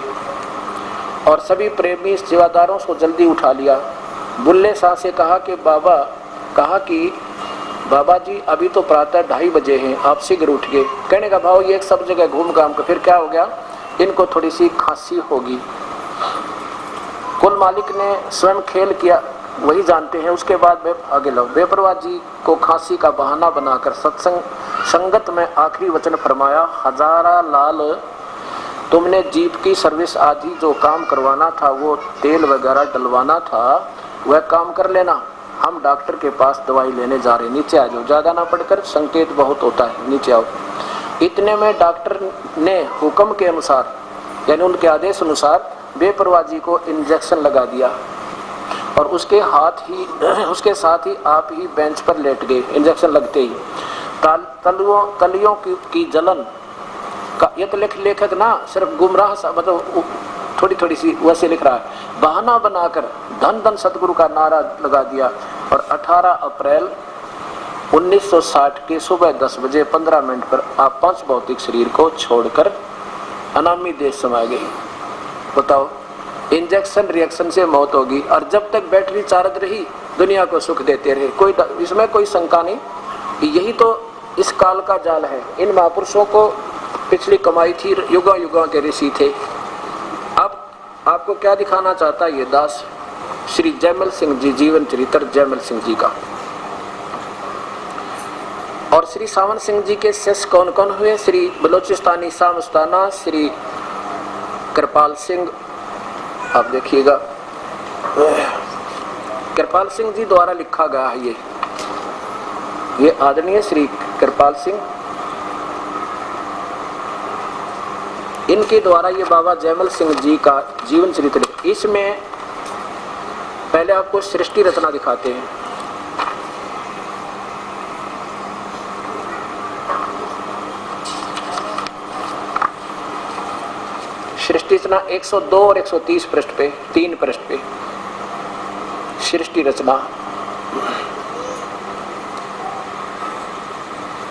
और सभी प्रेमी सेवादारों को जल्दी उठा लिया। बुल्ले शाह से कहा कि बाबा जी अभी तो प्रातः 2:30 बजे हैं, आप शीघ्र उठ गए। कहने का भाव ये एक सब जगह घूम घाम कर फिर क्या हो गया, इनको थोड़ी सी खांसी होगी। कुल मालिक ने स्वयं खेल किया, वही जानते हैं। उसके बाद आगे लो। बेपरवाह जी को खांसी का बहाना बनाकर सत्संग संगत में आखिरी वचन फरमाया, हजारा लाल, तुमने जीप की सर्विस आदि जो काम करवाना था, वो तेल वगैरह डलवाना था, वह काम कर लेना। हम डॉक्टर के पास दवाई लेने जा रहे हैं, नीचे आ जाओ, ज्यादा ना पढ़कर, संकेत बहुत होता है, नीचे आओ। इतने में डॉक्टर ने हुक्म के अनुसार, यानी उनके आदेश अनुसार बेपरवाह जी को इंजेक्शन लगा दिया, और उसके साथ ही आप ही बेंच पर लेट गए। इंजेक्शन लगते ही तलियों की जलन का, ये तो लेखक ना सिर्फ गुमराह सा, मतलब थोड़ी थोड़ी सी वैसे लिख रहा है, बहाना बनाकर धन धन सतगुरु का नारा लगा दिया। और 18 अप्रैल 1960 के सुबह 10 बजे 15 मिनट पर आप पांच भौतिक शरीर को छोड़कर अनामी देश समा गई। बताओ, इंजेक्शन रिएक्शन से मौत होगी, और जब तक बैटरी चार्ज रही दुनिया को सुख देते रहे, कोई इसमें कोई शंका नहीं। यही तो इस काल का जाल है। इन महापुरुषों को पिछली कमाई थी, युगा युगा के ऋषि थे। अब आपको क्या दिखाना चाहता है ये दास, श्री जयमल सिंह जी, जीवन चरित्र जयमल सिंह जी का। और श्री सावन सिंह जी के शिष्य कौन कौन हुए? श्री बलोचिस्तानी शाह मस्ताना, श्री कृपाल सिंह, आप देखिएगा कृपाल सिंह जी द्वारा लिखा गया है ये आदरणीय श्री कृपाल सिंह, इनके द्वारा ये बाबा जयमल सिंह जी का जीवन चरित्र। इसमें पहले आपको सृष्टि रचना दिखाते हैं। सृष्टि रचना 102 और 130 पृष्ठ पे, 3 पृष्ठ पे सृष्टि रचना।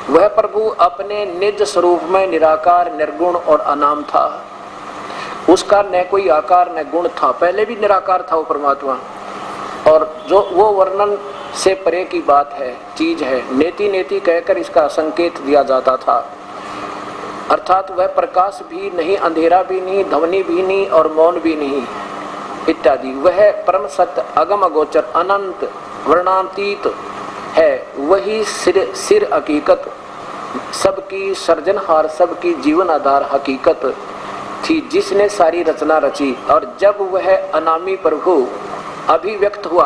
वह प्रभु अपने निज स्वरूप में निराकार, निर्गुण और अनाम था। उसका न कोई आकार न गुण था, पहले भी निराकार था वो परमात्मा। और जो वो वर्णन से परे की बात है, चीज है, नेति नेति कहकर इसका संकेत दिया जाता था। अर्थात वह प्रकाश भी नहीं, अंधेरा भी नहीं, ध्वनि भी नहीं और मौन भी नहीं इत्यादि। वह परम सत्य, अगम अगोचर, अनंत, वर्णातीत है। वही सिर हकीकत, सबकी सर्जनहार, सबकी जीवन आधार हकीकत थी, जिसने सारी रचना रची। और जब वह अनामी प्रभु अभिव्यक्त हुआ,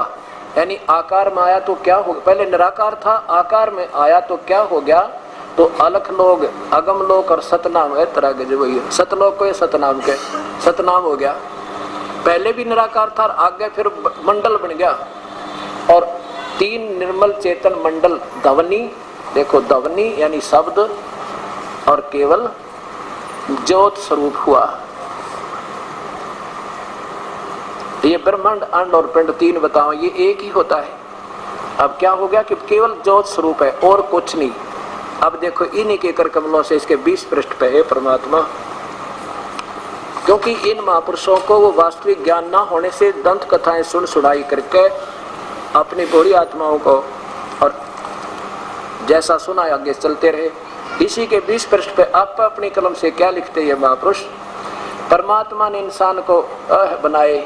यानी आकार में आया तो क्या हो, पहले निराकार था, आकार में आया तो क्या हो गया, तो अलख लोग, अगम लोक और सतनाम है तरह के, जो वही सतलोक को सतनाम के सतनाम हो गया। पहले भी निराकार था, आगे फिर मंडल बन गया। और 3 निर्मल चेतन मंडल, ध्वनि, देखो ध्वनि यानी शब्द, और केवल ज्योत स्वरूप हुआ। ये ब्रह्मांड, अंड और पिंड 3 बताओ, ये एक ही होता है। अब क्या हो गया कि केवल ज्योत स्वरूप है और कुछ नहीं। अब देखो इन्हीं के कर कमलों से इसके 20 पृष्ठ पे है परमात्मा। क्योंकि इन महापुरुषों को वो वास्तविक ज्ञान ना होने से दंत कथाएं सुनाई करके अपनी भोली आत्माओं को, और जैसा सुना आगे चलते रहे। इसी के 20 पृष्ठ पे आप अपनी कलम से क्या लिखते ये महापुरुष, परमात्मा ने इंसान को बनाए,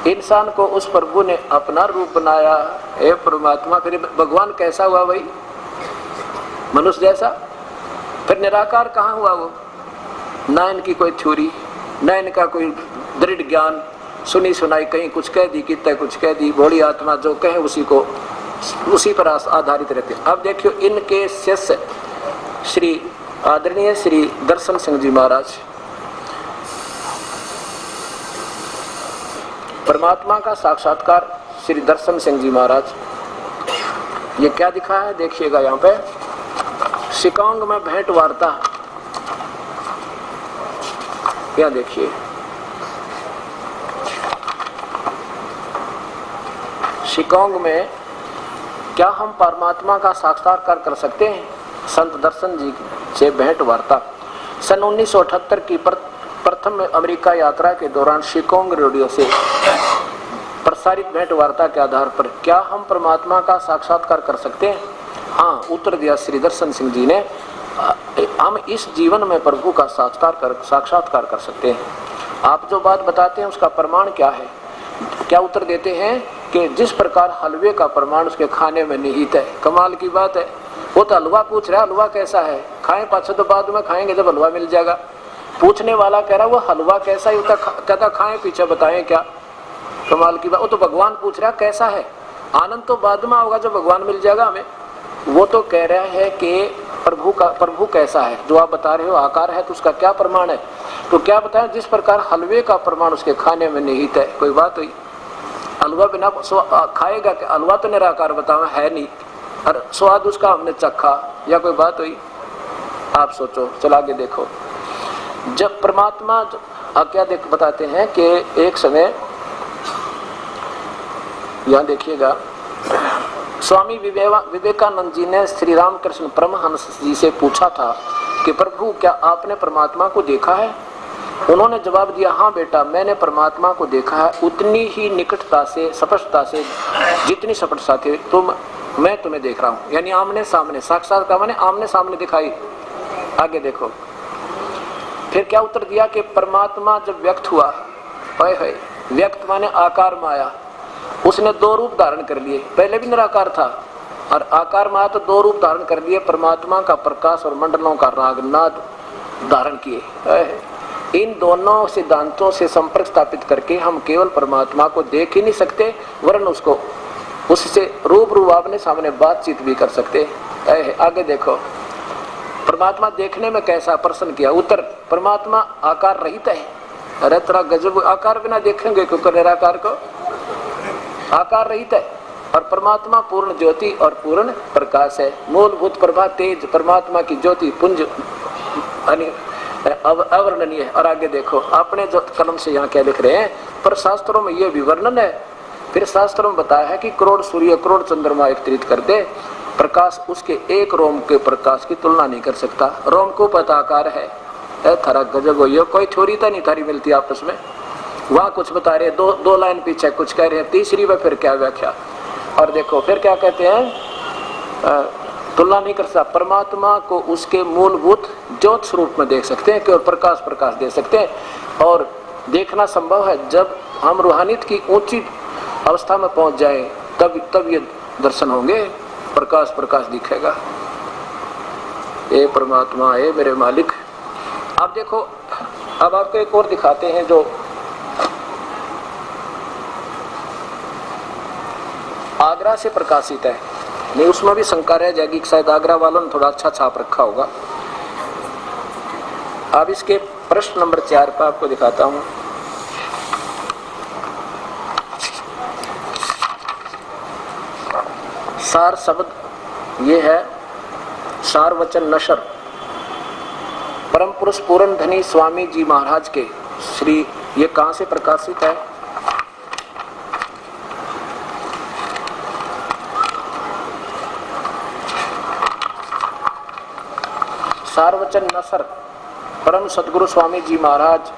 इंसान को उस प्रभु ने अपना रूप बनाया। हे परमात्मा, फिर भगवान कैसा हुआ भाई, मनुष्य जैसा? फिर निराकार कहाँ हुआ वो? ना इनकी कोई थ्योरी, ना इनका कोई दृढ़ ज्ञान, सुनी सुनाई, कहीं कुछ कह दी, कितना कुछ कह दी। भोली आत्मा जो कहे उसी पर आधारित रहते। अब देखियो इनके शिष्य श्री आदरणीय श्री दर्शन सिंह जी महाराज, परमात्मा का साक्षात्कार श्री दर्शन सिंह जी महाराज, ये क्या दिखा है देखिएगा यहाँ पे, शिकांग में भेंट वार्ता, क्या देखिए, शिकांग में क्या हम परमात्मा का साक्षात्कार कर सकते हैं? संत दर्शन जी से भेंट वार्ता। सन 1978 की प्रथम अमेरिका यात्रा के दौरान शिकांग रेडियो से प्रसारित भेंट वार्ता के आधार पर क्या हम परमात्मा का साक्षात्कार कर सकते हैं? हाँ, उत्तर दिया श्री दर्शन सिंह जी ने, हम इस जीवन में प्रभु का साक्षात्कार कर सकते हैं। आप जो बात बताते हैं उसका प्रमाण क्या है? क्या उत्तर देते हैं कि जिस प्रकार हलवे का प्रमाण उसके खाने में निहित है। कमाल की बात है, वो तो हलवा पूछ रहा है, हलवा कैसा है? खाएं पाछे तो बाद में खाएंगे जब हलवा मिल जाएगा। पूछने वाला कह रहा वो हलवा कैसा है, कहता खाएं पीछे बताएं क्या। कमाल की बात, वो तो भगवान पूछ रहा कैसा है, आनंद तो बाद में होगा जब भगवान मिल जाएगा हमें। वो तो कह रहा है कि प्रभु कैसा है, जो आप बता रहे हो आकार है, तो उसका क्या प्रमाण है? तो क्या बताएं, जिस प्रकार हलवे का प्रमाण उसके खाने में निहित है। कोई बात हुई? हलवा बिना खाएगा कि हलवा तो निराकार बताओ है नहीं, और स्वाद उसका हमने चखा, या कोई बात हुई? आप सोचो, चला आगे देखो। जब परमात्मा क्या बताते हैं कि एक समय, यहाँ देखिएगा, स्वामी विवेकानंद जी ने श्री रामकृष्ण परमहंस जी से पूछा था कि प्रभु क्या आपने परमात्मा को देखा है? उन्होंने जवाब दिया, हाँ बेटा, मैंने परमात्मा को देखा है उतनी ही निकटता से, स्पष्टता से, जितनी स्पष्टता थी मैं तुम्हें देख रहा हूँ। यानी आमने सामने, साक्षात्कार माने आमने सामने दिखाई। आगे देखो फिर क्या उत्तर दिया कि परमात्मा जब व्यक्त हुआ, व्यक्त माने आकार में आया, उसने 2 रूप धारण कर लिए। पहले भी निराकार था और आकार में आया तो 2 रूप धारण कर लिए, परमात्मा का प्रकाश और मंडलों का राग नाद धारण किए। इन दोनों सिद्धांतों से संपर्क स्थापित करके हम केवल परमात्मा को देख ही नहीं सकते, वरन उसको उससे रूबरू आमने सामने बातचीत भी कर सकते। आगे देखो परमात्मा देखने में कैसा, प्रश्न किया। उत्तर, परमात्मा आकार रहित है। अरे तेरा गजब, आकार बिना देखेंगे क्योंकि निराकार को? आकार रहित है। और परमात्मा पूर्ण ज्योति और पूर्ण प्रकाश है, मूलभूत प्रभा तेज परमात्मा की ज्योति पुंज अवर्णनीय है। और आगे देखो आपने जो कलम से यहाँ क्या लिख रहे हैं, पर शास्त्रों में ये भी वर्णन है। फिर शास्त्रों में बताया है कि करोड़ सूर्य करोड़ चंद्रमा एकत्रित कर दे, प्रकाश उसके एक रोम के प्रकाश की तुलना नहीं कर सकता। रोम को पता आकार है, थारा गजब हो, ये कोई थ्योरी तो नहीं थारी मिलती आपस में। वहाँ कुछ बता रहे, दो लाइन पीछे कुछ कह रहे हैं, तीसरी में फिर क्या व्याख्या। और देखो फिर क्या कहते हैं, तुलना नहीं कर सकता। परमात्मा को उसके मूलभूत ज्योत स्वरूप में देख सकते हैं, केवल प्रकाश दे सकते हैं। और देखना संभव है जब हम रूहानियत की ऊंची अवस्था में पहुंच जाए, तब ये दर्शन होंगे, प्रकाश दिखेगा। ए परमात्मा, ए मेरे मालिक। अब देखो, अब आपको एक और दिखाते हैं जो आगरा से प्रकाशित है। नहीं, उसमें भी शंका रह जाएगी कि शायद आगरा वालों ने थोड़ा अच्छा छाप रखा होगा। अब इसके प्रश्न नंबर 4 पर आपको दिखाता हूं। सार शब्द ये है, सार वचन नशर, परम पुरुष पूर्ण धनी स्वामी जी महाराज के श्री, ये कहां से प्रकाशित है? सारवचन नसर परम सदगुरु स्वामी जी महाराज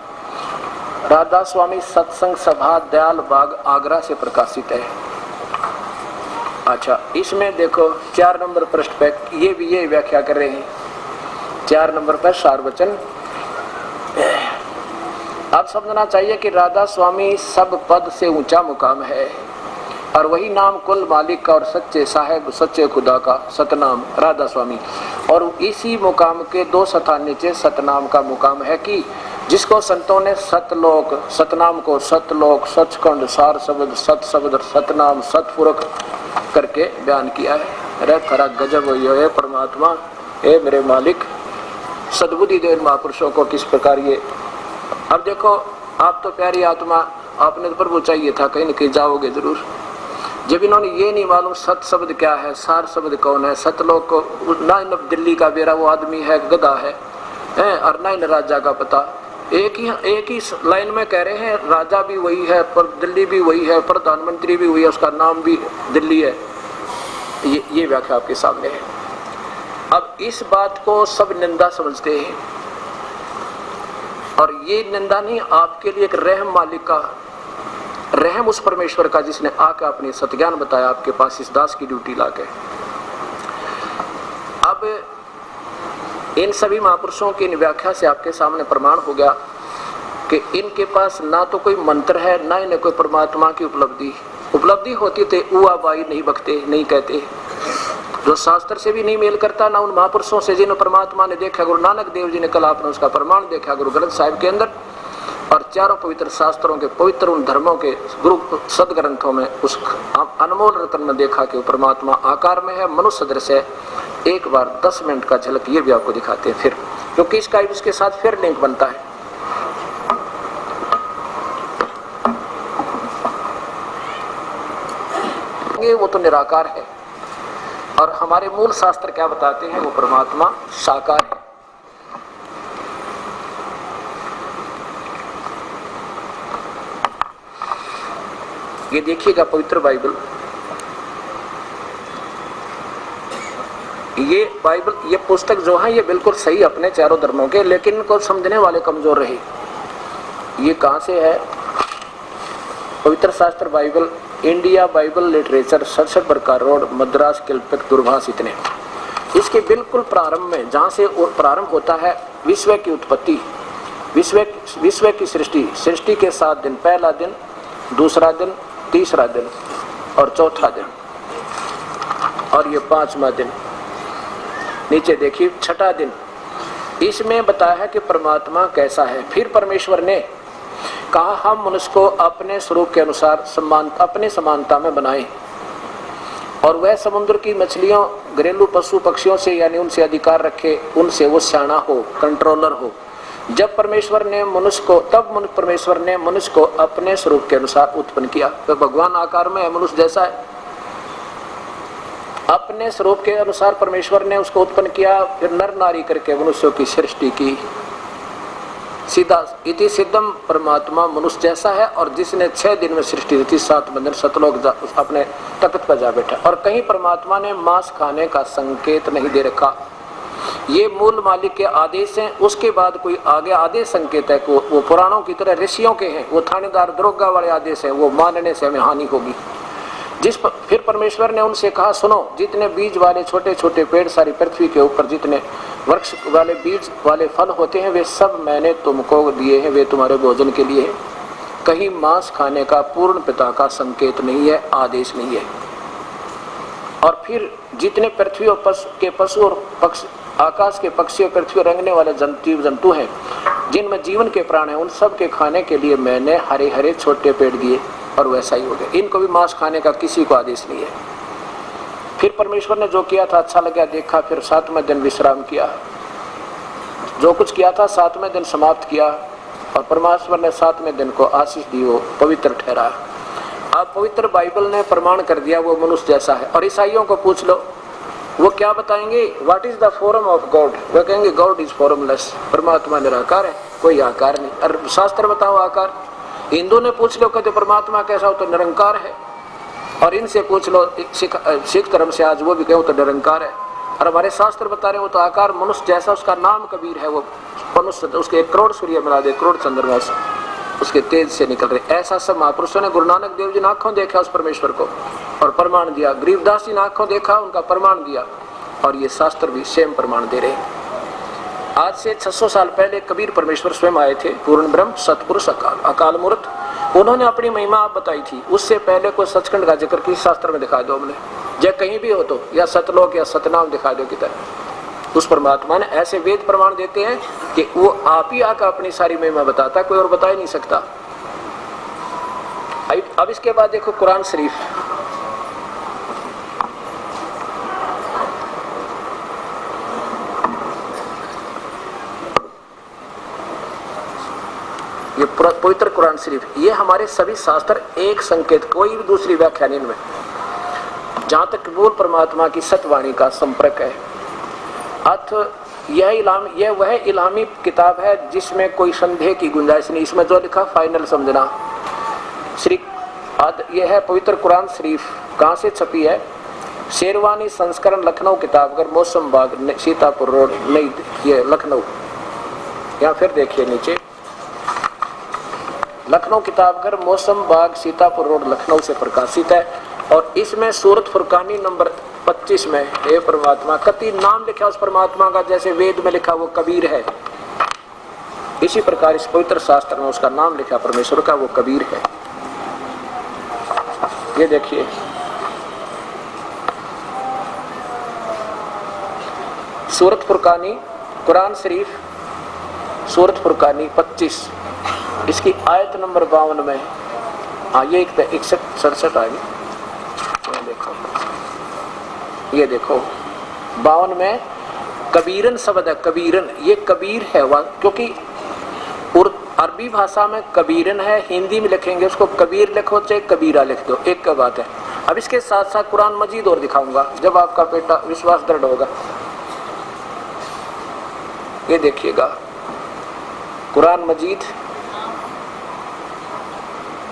राधा स्वामी सत्संग सभा दयाल बाग आगरा से प्रकाशित है। अच्छा, इसमें देखो 4 नंबर पृष्ठ पे ये व्याख्या कर रहे हैं। 4 नंबर पर सारवचन। अब समझना चाहिए कि राधा स्वामी सब पद से ऊंचा मुकाम है, और वही नाम कुल मालिक का और सच्चे साहेब सच्चे खुदा का सतनाम राधा स्वामी। और इसी मुकाम के 2 स्थान नीचे सतनाम का मुकाम है कि जिसको संतों ने सतलोक, सतनाम को सतलोक, सचखंड, सार शब्द, सत शब्द, सतनाम, सतपुरख करके बयान किया है। अरे खरा गजब हो ये परमात्मा, ए मेरे मालिक, सद्बुद्धि दे महापुरुषों को किस प्रकार ये। अब देखो, आप तो प्यारी आत्मा, आपने तो प्रभु चाहिए था, कहीं न कहीं जाओगे जरूर। जब इन्होंने ये नहीं मालूम सत शब्द क्या है, सार शब्द कौन है, सतलोक को ना इन दिल्ली का बेरा वो आदमी है, गधा है, और ना इन राजा का पता। एक ही लाइन में कह रहे हैं, राजा भी वही है, पर दिल्ली भी वही है, प्रधानमंत्री भी वही है, उसका नाम भी दिल्ली है। ये व्याख्या आपके सामने है। अब इस बात को सब निंदा समझते हैं, और ये निंदा नहीं, आपके लिए एक रहम मालिक का, रहम उस परमेश्वर का जिसने आके अपने सत्ज्ञान बताया आपके पास इस दास की ड्यूटी लाके। अब इन सभी महापुरुषों की व्याख्या से आपके सामने प्रमाण हो गया कि इनके पास ना तो कोई मंत्र है, ना इन्हें कोई परमात्मा की उपलब्धि होती तो उआ बाई नहीं बकते, नहीं कहते। जो शास्त्र से भी नहीं मेल करता, ना उन महापुरुषों से जिन्हें परमात्मा ने देखा। गुरु नानक देव जी ने कल आपने उसका प्रमाण देखा गुरु ग्रंथ साहिब के अंदर, और चारों पवित्र शास्त्रों के पवित्र उन धर्मों के गुरु सदग्रंथों में उस अनमोल रत्न में देखा कि वो परमात्मा आकार में है, मनुष्य सदृश है। एक बार 10 मिनट का झलक ये भी आपको दिखाते हैं फिर, क्योंकि इसका इसके साथ फिर लिंक बनता है। वो तो निराकार है, और हमारे मूल शास्त्र क्या बताते हैं, वो परमात्मा साकार है। ये देखिएगा पवित्र बाइबल, ये पुस्तक जो है ये बिल्कुल सही अपने चारों धर्मों के, लेकिन इनको समझने वाले कमजोर रहे। ये कहां से है? पवित्र शास्त्र Bible, India Bible literature, 67 Barkar road, Madras, कल्पित, दूरभाष। इतने इसके बिल्कुल प्रारंभ में, जहां से प्रारंभ होता है विश्व की उत्पत्ति, विश्व की सृष्टि के 7 दिन, पहला दिन, दूसरा दिन, तीसरा दिन और चौथा दिन, और ये 5वां दिन। नीचे देखिए 6ठा दिन, इसमें बताया है कि परमात्मा कैसा है। फिर परमेश्वर ने कहा हम मनुष्य को अपने स्वरूप के अनुसार अपने समानता में बनाएं, और वह समुद्र की मछलियों, घरेलू पशु पक्षियों से, यानी उनसे अधिकार रखे, उनसे वो सियाना हो, कंट्रोलर हो। जब परमेश्वर ने मनुष्य को, तब परमेश्वर ने मनुष्य को अपने स्वरूप के अनुसार उत्पन्न किया। तो भगवान आकार में है, मनुष्य जैसा है, अपने स्वरूप के अनुसार परमेश्वर ने उसको उत्पन्न किया। फिर नर नारी करके मनुष्यों की सृष्टि की। सीधा इति सिद्धम, परमात्मा मनुष्य जैसा है। और जिसने 6 दिन में सृष्टि की, 7 बंधन सतलोक अपने तख्त पर जा बैठा। और कहीं परमात्मा ने मांस खाने का संकेत नहीं दे रखा। ये मूल मालिक के आदेश हैं। उसके बाद कोई आगे आदेश संकेत है वो पुराणों की तरह ऋषियों के हैं, वो थानेदार दरोगा वाले आदेश हैं, वो मानने से हमें हानि होगी। फिर परमेश्वर ने उनसे कहा, सुनो, जितने बीज वाले छोटे छोटे पेड़ सारी पृथ्वी के ऊपर जितने वृक्ष वाले बीज वाले फल होते हैं, वे सब मैंने तुमको दिए हैं, वे तुम्हारे भोजन के लिए हैं। कहीं मांस खाने का पूर्ण पिता का संकेत नहीं है, आदेश नहीं है। और फिर जितने पृथ्वी के पशु और पक्षी, आकाश के पक्षी और पृथ्वी रंगने वाले जीव जंतु हैं, जिनमें जीवन के प्राण हैं, उन सब के खाने के लिए मैंने हरे हरे छोटे पेड़ दिए। और वैसा ही हो गया। इनको भी मांस खाने का किसी को आदेश नहीं है। फिर परमेश्वर ने जो किया था अच्छा लगा, देखा, फिर 7वें दिन विश्राम किया। जो कुछ किया था 7वें दिन समाप्त किया। और परमेश्वर ने 7वें दिन को आशीष दी, वो पवित्र ठहरा। अब पवित्र बाइबल ने प्रमाण कर दिया वो मनुष्य जैसा है। और ईसाइयों को पूछ लो, वो क्या बताएंगे? What is the form of God? वो कहेंगे गॉड इज फॉर्मलेस, परमात्मा निराकार है, कोई आकार नहीं। और शास्त्र बताओ आकार। हिंदू ने पूछ लो, कहते परमात्मा कैसा हो, तो निरंकार है। और इनसे पूछ लो सिख धर्म से, आज वो भी कहो तो निरंकार है। और हमारे शास्त्र बता रहे हो तो आकार मनुष्य जैसा, उसका नाम कबीर है। वो मनुष्य, उसके 1 करोड़ सूर्य मिला दे, 1 करोड़ चंद्रमा उसके तेज से निकल रहे। ऐसा सब महापुरुषों ने, गुरु नानक देव जी ने आंखों देखा उस परमेश्वर को और प्रमाण दिया। गरीबदास जी ने आंखों देखा, उनका प्रमाण दिया। और ये शास्त्र भी सेम प्रमाण दे रहे हैं। आज से 600 साल पहले कबीर परमेश्वर स्वयं आए थे, पूर्ण ब्रह्म, सतपुरुष, अकाल मूर्त। उन्होंने अपनी महिमा आप बताई थी। उससे पहले कोई सचखंड का जिक्र किस शास्त्र में दिखा दो हमने, या कहीं भी हो तो, या सतलोक या सतनाम दिखा दो किधर। उस परमात्मा ने ऐसे वेद प्रमाण देते हैं कि वो आप ही आकर अपनी सारी महिमा बताता, कोई और बता ही नहीं सकता। अब इसके बाद देखो कुरान शरीफ। ये पवित्र कुरान शरीफ, ये हमारे सभी शास्त्र एक संकेत, कोई भी दूसरी व्याख्या नहीं इनमें। जहां तक मूल परमात्मा की सतवाणी का संपर्क है। यह वह इलामी किताब है जिसमें कोई संदेह की गुंजाइश नहीं। इसमें जो लिखा फाइनल समझना। यह है पवित्र कुरान शरीफ। कहाँ से छपी है? शेरवानी संस्करण, लखनऊ किताबघर, मौसम बाग, सीतापुर रोड, नई, ये लखनऊ। या फिर देखिए नीचे, लखनऊ किताबघर, मौसम बाग, सीतापुर रोड, लखनऊ से प्रकाशित है। और इसमें सूरत फुरकानी नंबर 25 में हे परमात्मा, कति नाम लिखा उस परमात्मा का, जैसे वेद में लिखा वो कबीर है, इसी प्रकार इस पवित्र शास्त्र में उसका नाम लिखा परमेश्वर का, वो कबीर है। ये देखिए, सूरत फुरकानी, कुरान शरीफ, सूरत फुरकानी 25, इसकी आयत नंबर 52 में, हाँ ये 61-67 आ गई। ये देखो 52 में कबीरन शब्द है। कबीरन, ये कबीर है, क्योंकि अरबी भाषा में कबीरन है, हिंदी में लिखेंगे उसको कबीर लिखो चाहे कबीरा लिख दो, एक का बात है। अब इसके साथ साथ कुरान मजीद और दिखाऊंगा जब आपका बेटा विश्वास दृढ़ होगा। ये देखिएगा कुरान मजीद,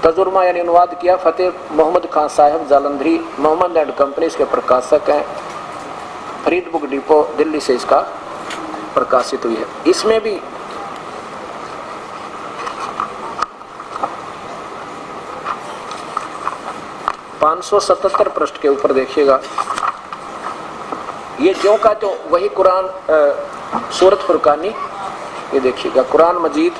तजुर्मा यानी अनुवाद किया फतेह मोहम्मद खान साहब जालंधरी, मोहम्मद एंड कंपनी इसके प्रकाशक हैं। फरीद बुक डिपो दिल्ली से इसका प्रकाशित हुई है। इसमें भी (577) पृष्ठ के ऊपर देखिएगा, ये जो का तो वही कुरान सूरत फुरकानी। ये देखिएगा कुरान मजीद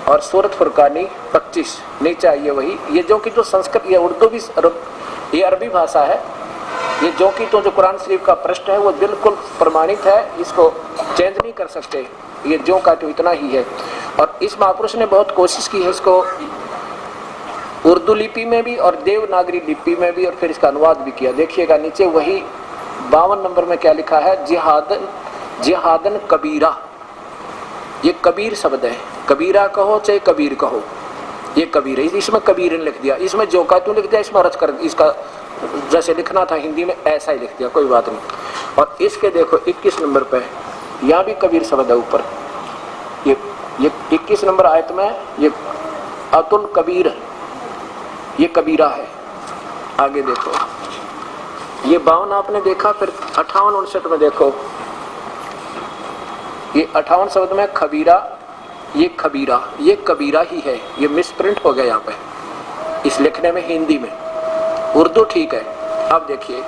और सूरत फुरकानी 25 नीचे आइए वही। ये जो कि तो संस्कृत, ये उर्दू भी, ये अरबी भाषा है। ये जो कि तो जो कुरान शरीफ का पृष्ठ है वो बिल्कुल प्रमाणित है, इसको चेंज नहीं कर सकते। ये जो का तो इतना ही है। और इस महापुरुष ने बहुत कोशिश की है इसको उर्दू लिपि में भी और देवनागरी लिपि में भी, और फिर इसका अनुवाद भी किया। देखिएगा नीचे वही 52 नंबर में क्या लिखा है, जिहादन कबीरा, ये कबीर शब्द है, कबीरा कहो चाहे कबीर कहो, ये कबीर है। इसमें कबीरन लिख दिया, इसमें जो का तू लिख दिया, इसमें रच कर इसका जैसे लिखना था हिंदी में ऐसा ही लिख दिया, कोई बात नहीं। और इसके देखो 21 नंबर पे यहाँ भी कबीर शब्द है ऊपर, ये 21 नंबर आयत में ये अतुल कबीर, ये कबीरा है। आगे देखो ये 52 आपने देखा, फिर 58 59 में देखो ये 58 शब्द में खबीरा, ये खबीरा, ये कबीरा ही है, ये मिसप्रिंट हो गया यहाँ पे इस लिखने में, हिंदी में, उर्दू ठीक है। अब देखिए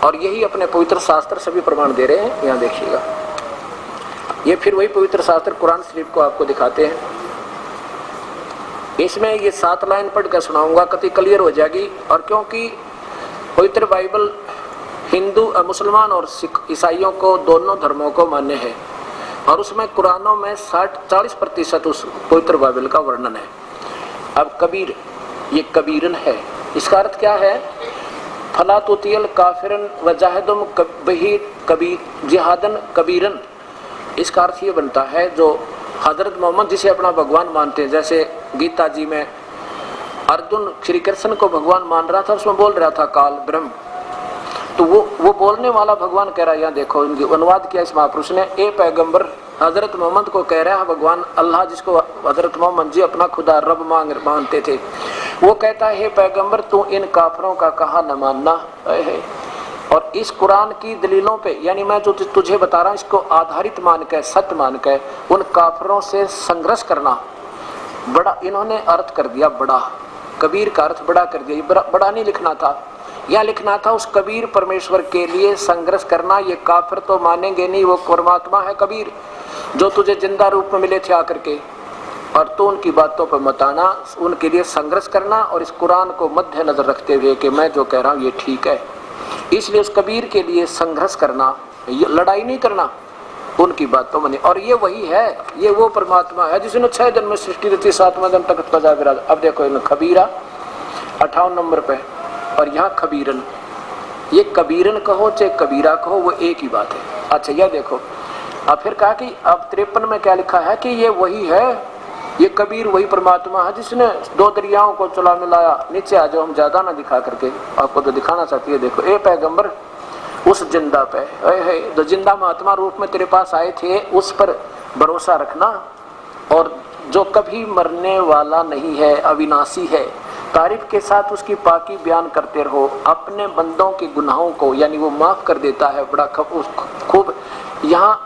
और यही अपने पवित्र शास्त्र से भी प्रमाण दे रहे हैं। यहाँ देखिएगा ये फिर वही पवित्र शास्त्र कुरान शरीफ को आपको दिखाते हैं। इसमें ये 7 लाइन पढ़ कर सुनाऊंगा, कति क्लियर हो जाएगी। और क्योंकि पवित्र बाइबल हिंदू मुसलमान और सिख ईसाइयों को दोनों धर्मों को मान्य है और उसमें कुरानों में 40% उस पवित्र बाइबल का वर्णन है। अब कबीर, ये कबीरन है, इसका अर्थ क्या है? फला तुतियल काफिरन वजाहिदुम कबीर जिहादन कबीरन, इसका अर्थ ये बनता है जो हजरत मोहम्मद जिसे अपना भगवान मानते हैं, जैसे गीता जी में अर्जुन श्री कृष्ण को भगवान मान रहा था, उसमें बोल रहा था काल ब्रह्म, तो वो बोलने वाला भगवान कह रहा है, यहाँ देखो इनकी अनुवाद किया इस महापुरुष ने, ए पैगंबर हजरत मोहम्मद को कह रहा है भगवान अल्लाह जिसको हजरत मोहम्मद जी अपना खुदा रब मानते थे, वो कहता है हे पैगंबर तू इन काफरों का कहा न मानना है। और इस कुरान की दलीलों पे, यानी मैं जो तुझे बता रहा हूँ इसको आधारित मान के, सत्य मान के उन काफरों से संघर्ष करना, बड़ा इन्होंने अर्थ कर दिया बड़ा, कबीर का अर्थ बड़ा कर दिया। बड़ा नहीं लिखना था, यह लिखना था उस कबीर परमेश्वर के लिए संघर्ष करना। ये काफिर तो मानेंगे नहीं, वो परमात्मा है कबीर जो तुझे जिंदा रूप में मिले थे आकर के, और तो उनकी बातों पर मत आना, उनके लिए संघर्ष करना और इस कुरान को मध्य नजर रखते हुए कि मैं जो कह रहा हूँ ये ठीक है, इसलिए उस कबीर के लिए संघर्ष करना, लड़ाई नहीं करना, उनकी बातों में। और ये वही है, ये वो परमात्मा है जिसने 6 दिन में सृष्टि रची, 7वें दिन तक बजा विराज। अब देखो इन खबीरा 58 नंबर पे, और यहाँ खबीरन, ये कबीरन कहो चाहे कबीरा कहो वो एक ही बात है। अच्छा यह देखो अब फिर कहा कि अब 53 में क्या लिखा है कि ये वही है, ये कबीर वही परमात्मा है जिसने 2 दरियाओं को चला मिलाया। नीचे आ जाओ, हम ज्यादा ना दिखा करके, आपको तो दिखाना चाहती है। देखो ए पैगंबर उस जिंदा पे जो जिंदा महात्मा रूप में तेरे पास आए थे उस पर भरोसा रखना, और जो कभी मरने वाला नहीं है, अविनाशी है, तारीफ के साथ उसकी पाकी बयान करते रहो, अपने बंदों के गुनाहों को यानी वो माफ कर देता है। बड़ा खूब यहाँ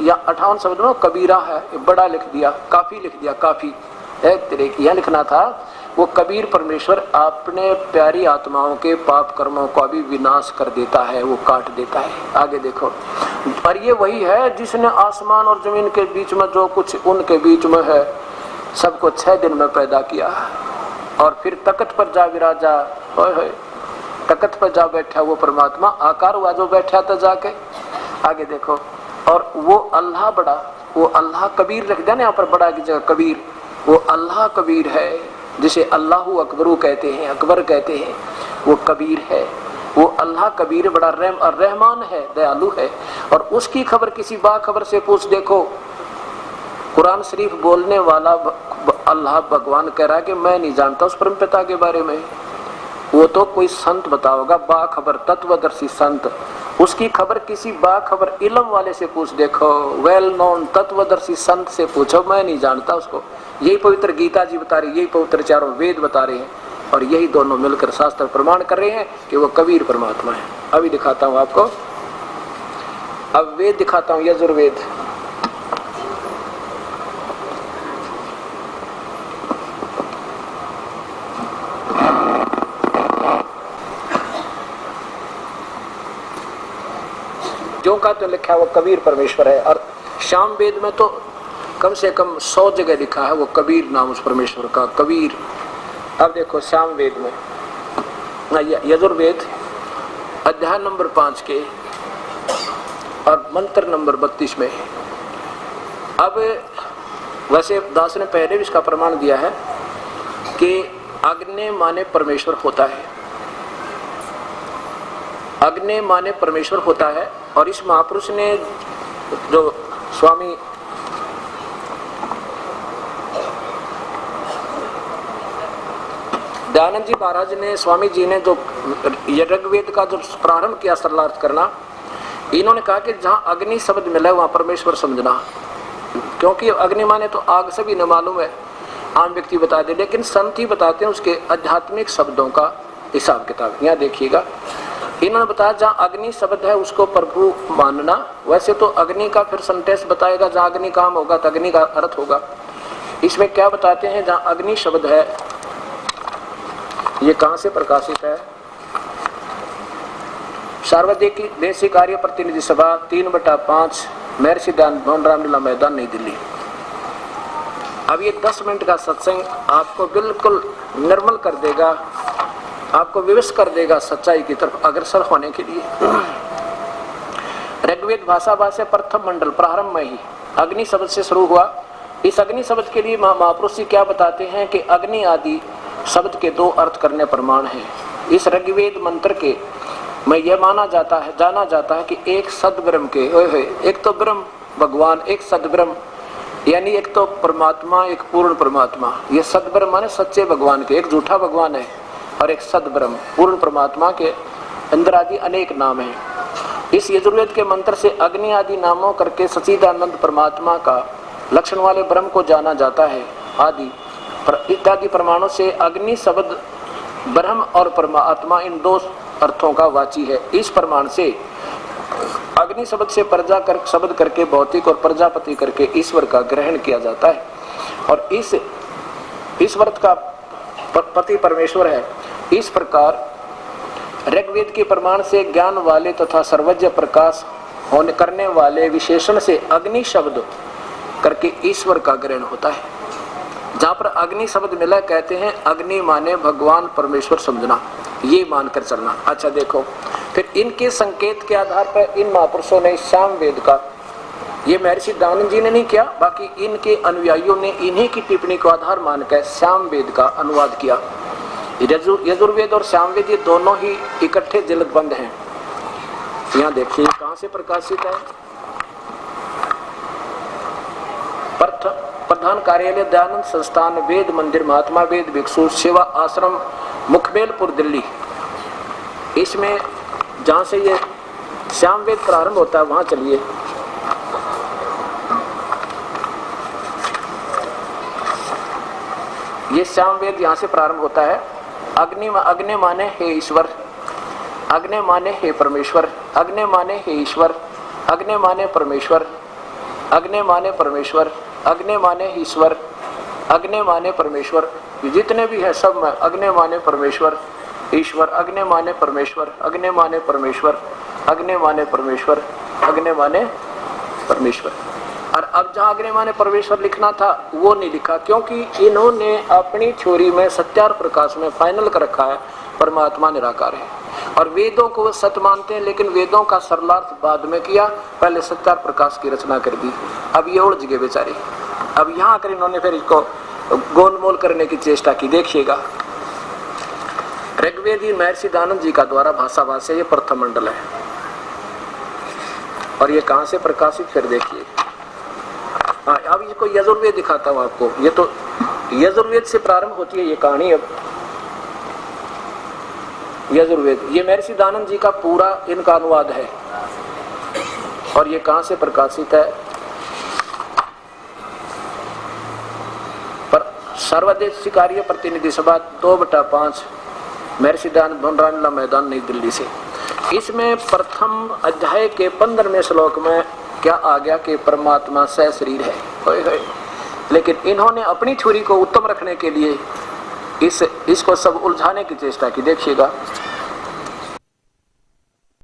या 58 शब्द में कबीरा है, बड़ा लिख दिया, काफी लिख दिया, काफी तेरे यह लिखना था वो कबीर परमेश्वर अपने प्यारी आत्माओं के पाप कर्मों का भी विनाश कर देता है, वो काट देता है। आगे देखो, और ये वही है जिसने आसमान और जमीन के बीच में जो कुछ उनके बीच में है सबको 6 दिन में पैदा किया, और फिर तख्त पर जा विराजा, तख्त पर जा बैठा वो परमात्मा, आकार हुआ जो बैठा था जाके। आगे देखो, और वो अल्लाह बड़ा, वो अल्लाह कबीर रख दिया ना यहाँ पर, बड़ा की जगह कबीर, वो अल्लाह कबीर है जिसे अल्लाहु अकबरू कहते हैं, अकबर कहते हैं, वो कबीर है, वो अल्लाह कबीर बड़ा रहमान है, दयालु है। और उसकी खबर किसी बाखबर से पूछ देखो, कुरान शरीफ बोलने वाला अल्लाह भगवान कह रहा है कि मैं नहीं जानता उस परम पिता के बारे में, वो तो कोई संत बताओगा, बाखबर तत्वदर्शी संत, उसकी खबर किसी बाखबर इल्म वाले से पूछ देखो, वेल नोन तत्वदर्शी संत से पूछो, मैं नहीं जानता उसको। यही पवित्र गीता जी बता रही, यही पवित्र चारों वेद बता रहे हैं, और यही दोनों मिलकर शास्त्र प्रमाण कर रहे हैं कि वो कबीर परमात्मा है। अभी दिखाता हूँ आपको, अब वेद दिखाता हूँ, यजुर्वेद। जो का तो लिखा है वो कबीर परमेश्वर है, और शाम वेद में तो कम से कम 100 जगह लिखा है वो कबीर नाम उस परमेश्वर का, कबीर। अब देखो शाम वेद में, यजुर्वेद अध्याय नंबर 5 के और मंत्र नंबर 32 में। अब वैसे दास ने पहले भी इसका प्रमाण दिया है कि अग्नि माने परमेश्वर होता है, अग्नि माने परमेश्वर होता है। और इस महापुरुष ने जो स्वामी दयानंद जी महाराज ने, स्वामी जी ने जो ऋग्वेद का जो प्रारंभ किया सरलार्थ करना, इन्होंने कहा कि जहां अग्नि शब्द मिला वहां परमेश्वर समझना, क्योंकि अग्नि माने तो आग से भी न मालूम है, आम व्यक्ति बता दे, लेकिन संत ही बताते हैं उसके आध्यात्मिक शब्दों का हिसाब किताब। यहाँ देखिएगा, इन्होंने बताया जहाँ अग्नि शब्द है उसको प्रभु मानना। वैसे तो अग्नि का फिर सेंटेंस बताएगा, जहाँ अग्नि काम होगा तो अग्नि का अर्थ होगा। इसमें क्या बताते हैं, जहाँ अग्नि शब्द है, ये कहाँ से प्रकाशित है, सार्वजनिक देशी कार्य प्रतिनिधि सभा 3/5 महर्षि दयानंद भवन, रामलीला मैदान, नई दिल्ली। अब ये 10 मिनट का सत्संग आपको बिल्कुल निर्मल कर देगा, आपको विवश कर देगा सच्चाई की तरफ अग्रसर होने के लिए। ऋग्वेद भाषा भाषा प्रथम मंडल प्रारंभ में ही अग्नि शब्द से शुरू हुआ। इस अग्नि शब्द के लिए महापुरुष जी क्या बताते हैं कि अग्नि आदि शब्द के 2 अर्थ करने प्रमाण हैं। इस ऋग्वेद मंत्र के में यह जाना जाता है कि एक सद्ब्रह्म के, एक तो ब्रह्म भगवान, एक सद्ब्रह्म, यानी एक तो परमात्मा, एक पूर्ण परमात्मा। ये सद्ब्रह्म माने सच्चे भगवान के, एक झूठा भगवान है और एक सद्ब्रह्म पूर्ण परमात्मा के अंदर आदि अनेक नाम हैं। इस यजुर्वेद के मंत्र से अग्नि आदि नामों करके सच्चिदानंद परमात्मा का लक्षण वाले ब्रह्म को जाना जाता है। आदि इत्यादि प्रमाणों से अग्नि शब्द ब्रह्म और परमात्मा इन 2 अर्थों का वाची है। इस प्रमाण से अग्नि शब्द से प्रजा कर शब्द करके भौतिक और प्रजापति करके ईश्वर का ग्रहण किया जाता है, और इस वर्त का पति परमेश्वर है। इस प्रकार ऋग्वेद के प्रमाण से ज्ञान वाले तथा सर्वज्ञ प्रकाश होने करने वाले विशेषण से अग्नि शब्द करके ईश्वर का ग्रहण होता है। जहाँ पर अग्नि शब्द मिला कहते हैं अग्नि माने भगवान परमेश्वर समझना, ये मानकर चलना। अच्छा देखो, फिर इनके संकेत के आधार पर इन महापुरुषों ने साम वेद का, ये महर्षि दयानंद जी ने नहीं किया, बाकी इनके अनुयायियों ने इन्हीं की टिप्पणी को आधार मानकर साम वेद का अनुवाद किया। यजुर्वेद और सामवेद ये दोनों ही इकट्ठे जलदबंद हैं। यहाँ देखिए कहाँ से प्रकाशित है, प्रधान कार्यालय दयानंद संस्थान, वेद मंदिर, महात्मा वेद भिक्षु सेवा आश्रम, मुखबेलपुर, दिल्ली। इसमें जहाँ से ये सामवेद प्रारंभ होता है वहाँ चलिए। ये सामवेद यहाँ से प्रारंभ होता है। अग्नि माने हे ईश्वर, अग्नि माने हे परमेश्वर, अग्नि माने हे ईश्वर, अग्नि माने परमेश्वर, अग्नि माने परमेश्वर, अग्नि माने ईश्वर, अग्नि माने परमेश्वर। जितने भी है सब में अग्नि माने परमेश्वर ईश्वर, अग्नि माने परमेश्वर, अग्नि माने परमेश्वर, अग्नि माने परमेश्वर, अग्नि माने परमेश्वर। और अब जहाँ अग्नि माने परमेश्वर लिखना था वो नहीं लिखा, क्योंकि इन्होंने अपनी थ्योरी में सत्यार प्रकाश में फाइनल कर रखा है परमात्मा निराकार है। और वेदों को वो सत्य मानते हैं, लेकिन वेदों का सरलार्थ बाद में किया, पहले सत्यार प्रकाश की रचना कर दी। अब ये उलझ गए बेचारे। अब यहाँ आकर इन्होंने फिर इसको गोलमोल करने की चेष्टा की। देखिएगा, ऋग्वेदी महर्षि दयानंद जी का द्वारा भाषा भाष्य, ये प्रथम मंडल है। और ये कहाँ से प्रकाशित, फिर देखिए। हाँ, अब इसको यजुर्वेद दिखाता हूँ आपको। ये तो यजुर्वेद से प्रारंभ होती है ये कहानी। अब यजुर्वेद, ये महर्षि दयानंद जी का पूरा इनका अनुवाद है। और ये कहाँ से प्रकाशित है, पर सर्वदेशी कार्य प्रतिनिधि सभा 2/5 महर्षि दयानंद भवन, रामलीला मैदान, नई दिल्ली से। इसमें प्रथम अध्याय के 15वें श्लोक में क्या आ गया कि परमात्मा सह शरीर है। लेकिन इन्होंने अपनी थ्योरी को उत्तम रखने के लिए इसको सब उलझाने की चेष्टा की। देखिएगा,